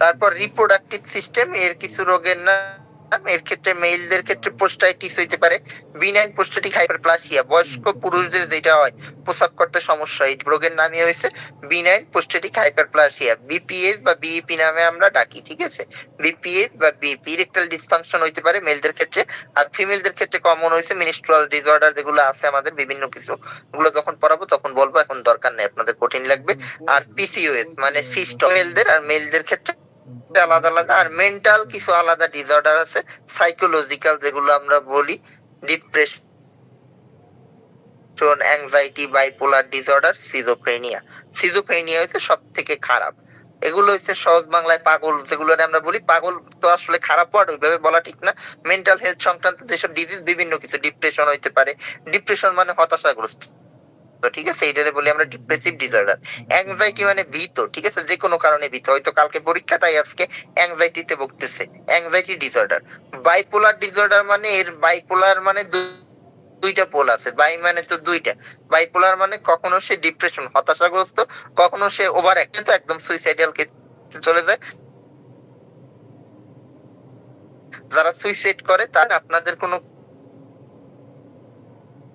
তারপর রিপ্রোডাক্টিভ সিস্টেম এর কিছু রোগের নাম, এর ক্ষেত্রে মেলদের ক্ষেত্রে পোস্টাইটিস হইতে পারে, বিনাইন প্রোস্টেটিক হাইপারপ্লাসিয়া, বয়স্ক পুরুষদের যেটা হয় প্রস্রাব করতে সমস্যা, এই রোগের নামই হয়েছে বিনাইন প্রোস্টেটিক হাইপারপ্লাসিয়া, বিপিএস বা বিইপি নামে আমরা ডাকি, ঠিক আছে, বিপিএস বা বিইপি। ইরেকটাইল ডিসফাংশন হইতে পারে মেলদের ক্ষেত্রে। আর ফিমেলদের ক্ষেত্রে কমন হয়েছে মিনস্ট্রুয়াল ডিসঅর্ডার, যেগুলো আছে আমাদের বিভিন্ন কিছু, ওগুলো যখন পড়াবো তখন বলবো, এখন দরকার নেই, আপনাদের কঠিন লাগবে। আর পিসিওএস মানে সিস্ট, মেলদের আর মেলদের ক্ষেত্রে আলাদা আলাদা। আর মেন্টাল কিছু আলাদা ডিসঅর্ডার আছে, সাইকোলজিক্যাল, যেগুলো আমরা বলি depression, anxiety, bipolar disorder, schizophrenia হচ্ছে সব থেকে খারাপ। এগুলো হচ্ছে সহজ বাংলায় পাগল, যেগুলো আমরা বলি পাগল। তো আসলে খারাপ ওয়ার্ড, ওইভাবে বলা ঠিক না। মেন্টাল হেলথ সংক্রান্ত যেসব ডিজিজ, বিভিন্ন কিছু, ডিপ্রেশন হইতে পারে। ডিপ্রেশন মানে হতাশাগ্রস্ত, তো ঠিক আছে, এটারে বলি আমরা ডিপ্রেসিভ ডিসঅর্ডার। অ্যাংজাইটি মানে ভীত, ঠিক আছে, যে কোনো কারণে ভীত, হয়তো কালকে পরীক্ষা তাই আজকে অ্যাংজাইটিতে ভুগতেছে, অ্যাংজাইটি ডিসঅর্ডার। বাইপোলার ডিসঅর্ডার মানে, এর বাইপোলার মানে দুইটা পোল আছে, বাই মানে তো দুইটা। বাইপোলার মানে কখনো সে ডিপ্রেশন, হতাশাগ্রস্ত, কখনো সে ওভার অ্যাক্টিভ, একদম সুইসাইডাল চলে যায়। যারা সুইসাইড করে তার আপনাদের কোনো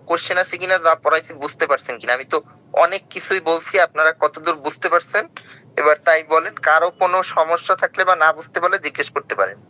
কোশ্চেন আছে কিনা, যা পড়াইছি বুঝতে পারছেন কিনা? আমি তো অনেক কিছুই বলছি, আপনারা কতদূর বুঝতে পারছেন এবার তাই বলেন। কারো কোনো সমস্যা থাকলে বা না বুঝতে পারলে জিজ্ঞেস করতে পারেন।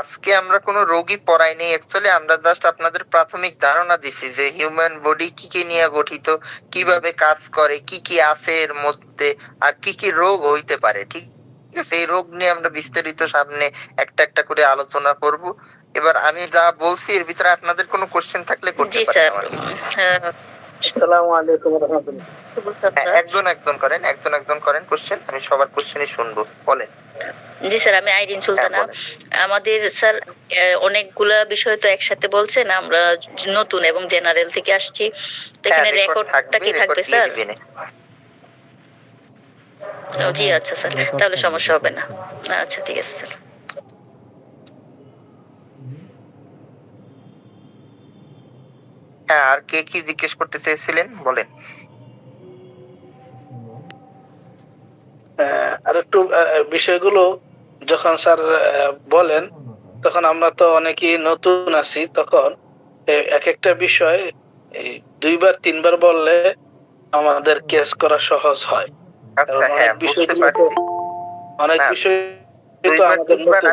আজকে আমরা কোনো রোগী পড়াইনি, অ্যাকচুয়ালি আমরা জাস্ট আপনাদের প্রাথমিক ধারণা দিছি যে হিউম্যান বডি কি কি নিয়ে গঠিত, কিভাবে কাজ করে, কি কি আছে এর মধ্যে, আর কি কি রোগ হইতে পারে, ঠিক আছে। এই রোগ নিয়ে আমরা বিস্তারিত সামনে একটা একটা করে আলোচনা করব। এবার আমি যা বলছি এর ভিতরে আপনাদের কোনো কোশ্চেন থাকলে করতে জি পারেন স্যার। আমাকে। আসসালামু আলাইকুম ওয়া রাহমাতুল্লাহ। শুভ সপ্তাহ। একজন একজন করেন, একজন একজন করেন কোশ্চেন, আমি সবার কোশ্চেনই শুনবো, বলেন। জি স্যার, আমি আইরিন সুলতানা। বলেন। আমাদের স্যার অনেকগুলা বিষয় তো একসাথে বলছেন, আমরা নতুন এবং জেনারেল থেকে আসছি, তো এখানে রেকর্ডটা কি থাকবে স্যার? জি আচ্ছা স্যার, তাহলে সমস্যা হবে না। আচ্ছা ঠিক আছে স্যার। হ্যাঁ, আর কে কি জিজ্ঞেস করতে চেয়েছিলেন বলেন। আর একটু বিষয়গুলো যখন স্যার বলেন, তখন আমরা তো অনেকেই নতুন আছি, তখন এক একটা বিষয় দুইবার তিনবার বললে আমাদের কেস করা সহজ হয়। আচ্ছা, হ্যাঁ বুঝতে পারছি। অনেক বিষয়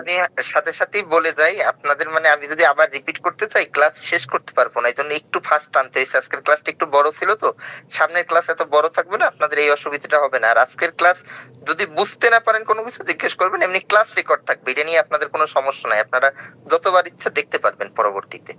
আমি সাথে সাথেই বলে যাই আপনাদের, মানে আমি যদি আবার রিপিট করতে চাই ক্লাস শেষ করতে পারবো না, এই জন্য একটু ফাস্ট টানতে হয়েছে। আজকের ক্লাসটা একটু বড় ছিল, তো সামনের ক্লাস এত বড় থাকবে না, আপনাদের এই অসুবিধাটা হবে না। আর আজকের ক্লাস যদি বুঝতে না পারেন কোনো কিছু জিজ্ঞেস করবেন, এমনি ক্লাস রেকর্ড থাকবে, এটা নিয়ে আপনাদের কোনো সমস্যা নাই, আপনারা যতবার ইচ্ছা দেখতে পারবেন পরবর্তীতে।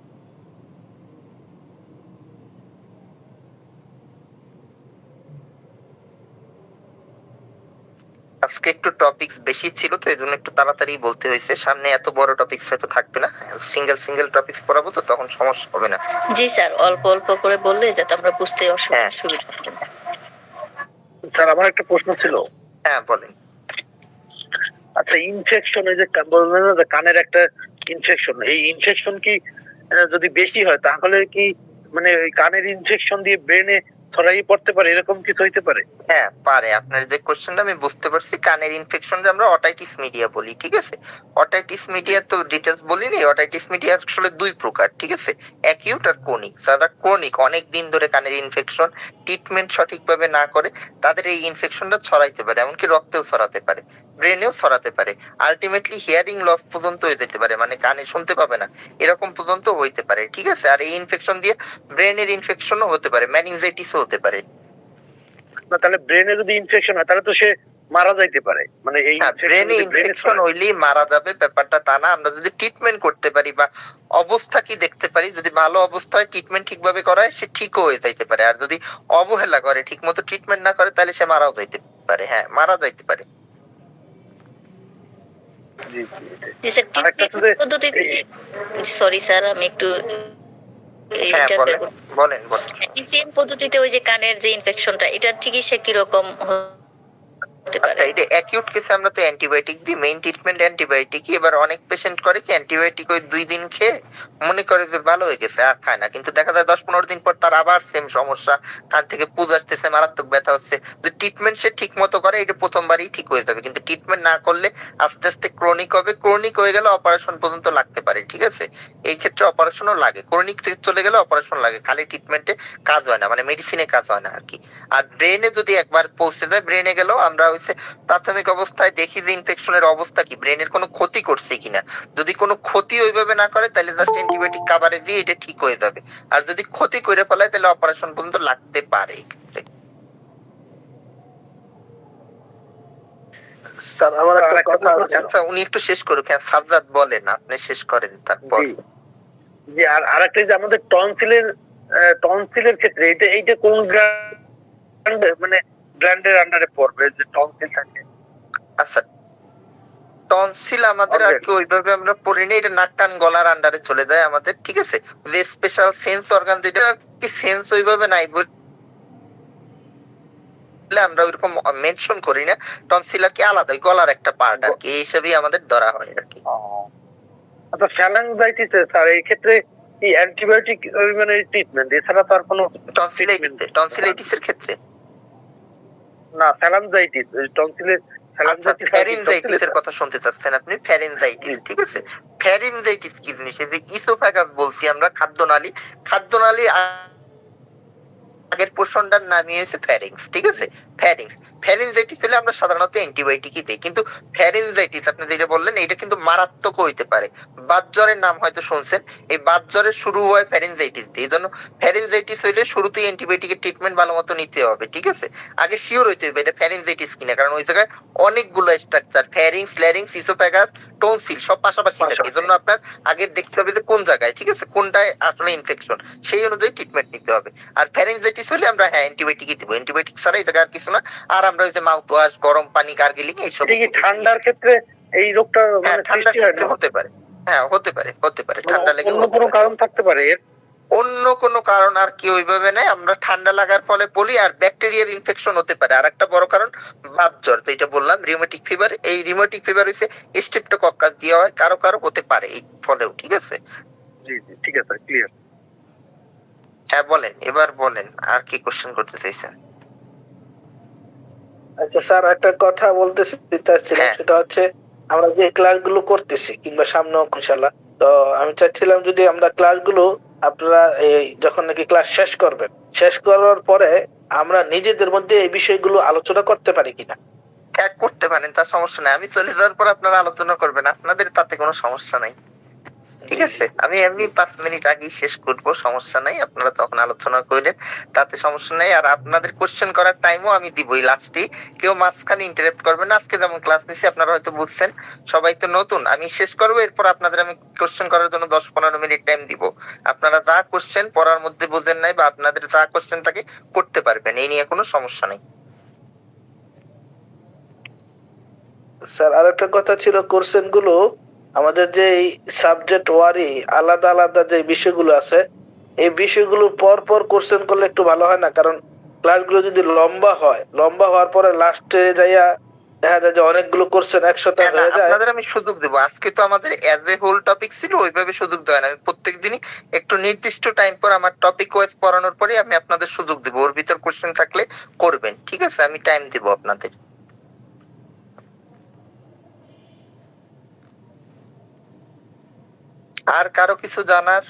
আজকে একটু টপিকস বেশি ছিল, তো এই জন্য একটু তাড়াতাড়ি বলতে হয়েছে। সামনে এত বড় টপিকস হয়তো থাকবে না, সিঙ্গেল সিঙ্গেল টপিকস পড়াবো, তো তখন সমস্যা হবে না। জি স্যার, অল্প অল্প করে বললে যাতে আমরা বুঝতে সুবিধা হবে। স্যার আমার একটা প্রশ্ন ছিল। হ্যাঁ বলেন। আচ্ছা, ইনফেকশন, এই যে বললেন না যে কানের একটা ইনফেকশন, এই ইনফেকশন কি যদি বেশি হয় তাহলে কি মানে ওই কানের ইনফেকশন দিয়ে ব্রেনে ছড়াই পড়তে পারে, এরকম কিছু হইতে পারে? হ্যাঁ পারে। আপনার যে কোশ্চেনটা আমি বুঝতে পারছি, কানের ইনফেকশন আমরা অটাইটিস মিডিয়া বলি, ঠিক আছে। অটাইটিস মিডিয়া তো ডিটেলস বলিনি। অটাইটিস মিডিয়া আসলে দুই প্রকার, ঠিক আছে, অ্যাকিউট আর ক্রনিক। যারা ক্রনিক, অনেক দিন ধরে কানের ইনফেকশন, ট্রিটমেন্ট সঠিকভাবে না করে, তাদের এই ইনফেকশনটা ছড়াইতে পারে, এমনকি রক্তেও ছড়াতে পারে, ব্রেনেও ছড়াতে পারে, আলটিমেটলি হিয়ারিং লস পর্যন্ত হয়ে যেতে পারে, মানে কানে শুনতে পাবে না, এরকম পর্যন্ত হইতে পারে, ঠিক আছে। আর এই ইনফেকশন দিয়ে ব্রেনের ইনফেকশনও হতে পারে, ম্যানিনজাইটিসও হতে পারে। না, তাহলে ব্রেনে যদি ইনফেকশন হয় তাহলে তো সে মারা যাইতে পারে, মানে এই ব্রেনে ইনফেকশন হইলেই মারা যাবে ব্যাপারটা তা না। আমরা যদি ট্রিটমেন্ট করতে পারি বা অবস্থা কি দেখতে পারি, যদি ভালো অবস্থা হয়, ট্রিটমেন্ট ঠিকভাবে করায়, সে ঠিকও হয়ে যাইতে পারে। আর যদি অবহেলা করে, ঠিক মতো ট্রিটমেন্ট না করে, তাহলে সে মারাও যাইতে পারে। হ্যাঁ, মারা যাইতে পারে। জি স্যার, পদ্ধতিতে সরি স্যার, আমি একটু বলেন। টিচিএম পদ্ধতিতে ওই যে কানের যে ইনফেকশনটা, এটার চিকিৎসা কি রকম হতে পারে? এটা অ্যাকিউট কেসে আমরা তো অ্যান্টিবায়োটিক দিই, মেইন ট্রিটমেন্ট অ্যান্টিবায়োটিকই। এবার অনেক পেশেন্ট করে কি, অ্যান্টিবায়োটিক ওই 2 দিন খেয়ে মনে করে যে ভালো হয়ে গেছে, আর খায় না, কিন্তু দেখা যায় 10-15 দিন পর তার আবার সেম সমস্যা, কান থেকে পুজ আসতেছে, মারাত্মক ব্যথা হচ্ছে। যদি ট্রিটমেন্ট সে ঠিক মতো করে, এটা প্রথমবারই ঠিক হয়ে যাবে, কিন্তু ট্রিটমেন্ট না করলে আস্তে আস্তে ক্রনিক হবে। ক্রনিক হয়ে গেলে অপারেশন পর্যন্ত লাগতে পারে, ঠিক আছে। এই ক্ষেত্রে অপারেশনও লাগে, ক্রনিক চলে গেলে অপারেশন লাগে, খালি ট্রিটমেন্টে কাজ হয় না, মানে মেডিসিনে কাজ হয় না আর কি। আর ব্রেনে যদি একবার পৌঁছে যায়, ব্রেনে গেলেও আমরা প্রাথমিক অবস্থায় দেখি যে ইনফেকশনের অবস্থা কি, ব্রেনের কোনো ক্ষতি করছে কিনা। যদি কোনো ক্ষতি ওইভাবে না করে, তাহলে জাস্ট অ্যান্টিবায়োটিক কাভারে দিয়ে এটা ঠিক হয়ে যাবে। আর যদি ক্ষতি করে ফেলায়, তাহলে অপারেশন পর্যন্ত লাগতে পারে। স্যার আমার একটা কথা আছে। আচ্ছা উনি একটু শেষ করুক, হ্যাঁ সাজ্জাদ বলেন, আপনি শেষ করেন তারপর। জি জি, আর আরেকটা যে আমাদের টনসিলের ক্ষেত্রে এইটা কোন ব্র্যান্ড, মানে ব্র্যান্ডের আন্ডারে পড়বে যে টনসিল থাকে? আচ্ছা টনসিল আমাদের আর কি ওইভাবে আমরা পড়ি না, এটা নাক কান গলার আন্ডারে চলে যায় আমাদের, ঠিক আছে। যে স্পেশাল সেন্স অর্গান যেটা আর কি সেন্স ওইভাবে নাই বলে আমরা ওইরকম মেনশন করি না। টনসিল আর কি আলাদা গলার একটা পার্ট আর কি, এই হিসেবেই আমাদের ধরা হয় আর কি। আচ্ছা ফ্যালাংজাইটিস স্যার এই ক্ষেত্রে কি অ্যান্টিবায়োটিক মানে ট্রিটমেন্ট এছাড়া তো আর কোনো? টনসিলাইটিস এর ক্ষেত্রে না, ফ্যালাংজাইটিস টনসিলের ফ্যারিনজাইটিস এর কথা শুনতে চাচ্ছেন আপনি? ফ্যারিনজাইটিস, ঠিক আছে। ফ্যারিনজাইটিস কি জিনিস? এই যে ইসোফ্যাগাস বলছি আমরা, খাদ্যনালী, খাদ্যনালী আগের পোর্শনটার নামই হয়েছে ফ্যারিংস, ঠিক আছে। ফ্যারিনজাইটিস হলে আমরা সাধারণত অ্যান্টিবায়োটিকই দিই, কিন্তু ফ্যারিনজাইটিস আপনি যেটা বললেন এটা কিন্তু মারাত্মক হইতে পারে। বাতজ্বরের নাম হয়তো শুনছেন, এই বাতজ্বরের শুরু হয় ফ্যারিনজাইটিস দিয়ে। এই জন্য ফ্যারিনজাইটিস হইলে শুরুতেই অ্যান্টিবায়োটিকের ট্রিটমেন্ট ভালো মতো নিতে হবে, ঠিক আছে। আগে শিওর হইতে হবে এটা ফ্যারিনজাইটিস কিনা, কারণ ওই জায়গায় অনেকগুলো স্ট্রাকচার, ফ্যারিংস, ল্যারিংস, ইসোফ্যাগাস, টনসিল সব পাশাপাশি থাকে। এই জন্য আপনার আগে দেখতে হবে যে কোন জায়গায়, ঠিক আছে, কোনটায় আসলে ইনফেকশন, সেই অনুযায়ী ট্রিটমেন্ট নিতে হবে। আর ফ্যারিনজাইটিস হলে আমরা হ্যাঁ অ্যান্টিবায়োটিকই দিব, অ্যান্টিবায়োটিক ছাড়া এই জায়গায় আর কিছু না। আর আমরা ওই যে মাউথ ওয়াশ, গরম পানি, গার্গলিং এইসব। ঠান্ডার ক্ষেত্রে এই রোগটা হ্যাঁ ঠান্ডার ক্ষেত্রে হতে পারে, হ্যাঁ হতে পারে ঠান্ডা লেগে। অন্য কোনো কারণ থাকতে পারে এর? অন্য কোনো কারণ আর কি ওইভাবে নাই, আমরা ঠান্ডা লাগার ফলে বলি, আর ব্যাকটেরিয়ার ইনফেকশন হতে পারে। আর একটা বড় কারণ বাতজ্বর, যেটা বললাম রিউমেটিক ফিভার। এই রিউমেটিক ফিভার হইছে স্ট্রেপ্টোকক্কাস দিয়ে হয়, কারো কারো হতে পারে এই ফলেও, ঠিক আছে। জি জি, ঠিক আছে, ক্লিয়ার। হ্যাঁ বলেন, এবার বলেন আর কি কোশ্চেন করতে চাইছেন। আচ্ছা স্যার একটা কথা বলতে চাচ্ছিলাম, সেটা হচ্ছে আমরা যে ক্লাসগুলো করতেছি কিংবা সামনেও ইনশাআল্লাহ, তো আমি চাচ্ছিলাম যদি আমরা ক্লাসগুলো আপনারা এই যখন নাকি ক্লাস শেষ করবেন, শেষ করার পরে আমরা নিজেদের মধ্যে এই বিষয়গুলো আলোচনা করতে পারি কিনা। হ্যাঁ করতে পারেন, তার সমস্যা নাই। আমি চলে যাওয়ার পর আপনারা আলোচনা করবেন, আপনাদের তাতে কোনো সমস্যা নাই, ঠিক আছে। আমি এমনি 5 মিনিট আগেই শেষ করবো, সমস্যা নাই, আপনারা তখন আলোচনা করলেন, তাতে সমস্যা নাই। আর আপনাদের কোশ্চেন করার টাইমও আমি দিবই লাস্টে, কেউ মাঝখানে ইন্টারাপ্ট করবে না। আজকে যেমন ক্লাস নিছি আপনারা হয়তো বুঝছেন, সবাই তো নতুন, আমি শেষ করবো, এরপর আপনাদের আমি কোশ্চেন করার জন্য 10-15 মিনিট টাইম দিব। আপনারা যা কোশ্চেন পড়ার মধ্যে বুঝেন নাই বা আপনাদের যা কোশ্চেন থাকে করতে পারবেন, এই নিয়ে কোনো সমস্যা নেই। স্যার আরেকটা কথা ছিল, কোশ্চেন গুলো আমাদের যে সাবজেক্ট ওয়ারি আলাদা আলাদা যে বিষয়গুলো আছে, এই বিষয়গুলো পর পর কোশ্চেন করলে একটু ভালো হয় না? কারণ ক্লাসগুলো যদি লম্বা হয়, লম্বা হওয়ার পরে লাস্টে যাইয়া দেখা যায় যে অনেকগুলো কোশ্চেন একসাথে হয়ে যায়। আপনাদের আমি সুযোগ দেবো, আজকে তো আমাদের এজ এ হোল টপিক ছিল, ওইভাবে সুযোগ দেয় না। আমি প্রত্যেকদিনই একটু নির্দিষ্ট টাইম পর আমার টপিক ওয়াইজ পড়ানোর পরে আমি আপনাদের সুযোগ দেবো, ওর ভিতর কোশ্চেন থাকলে করবেন, ঠিক আছে। আমি টাইম দিব আপনাদের। আর কারো কিছু জানার?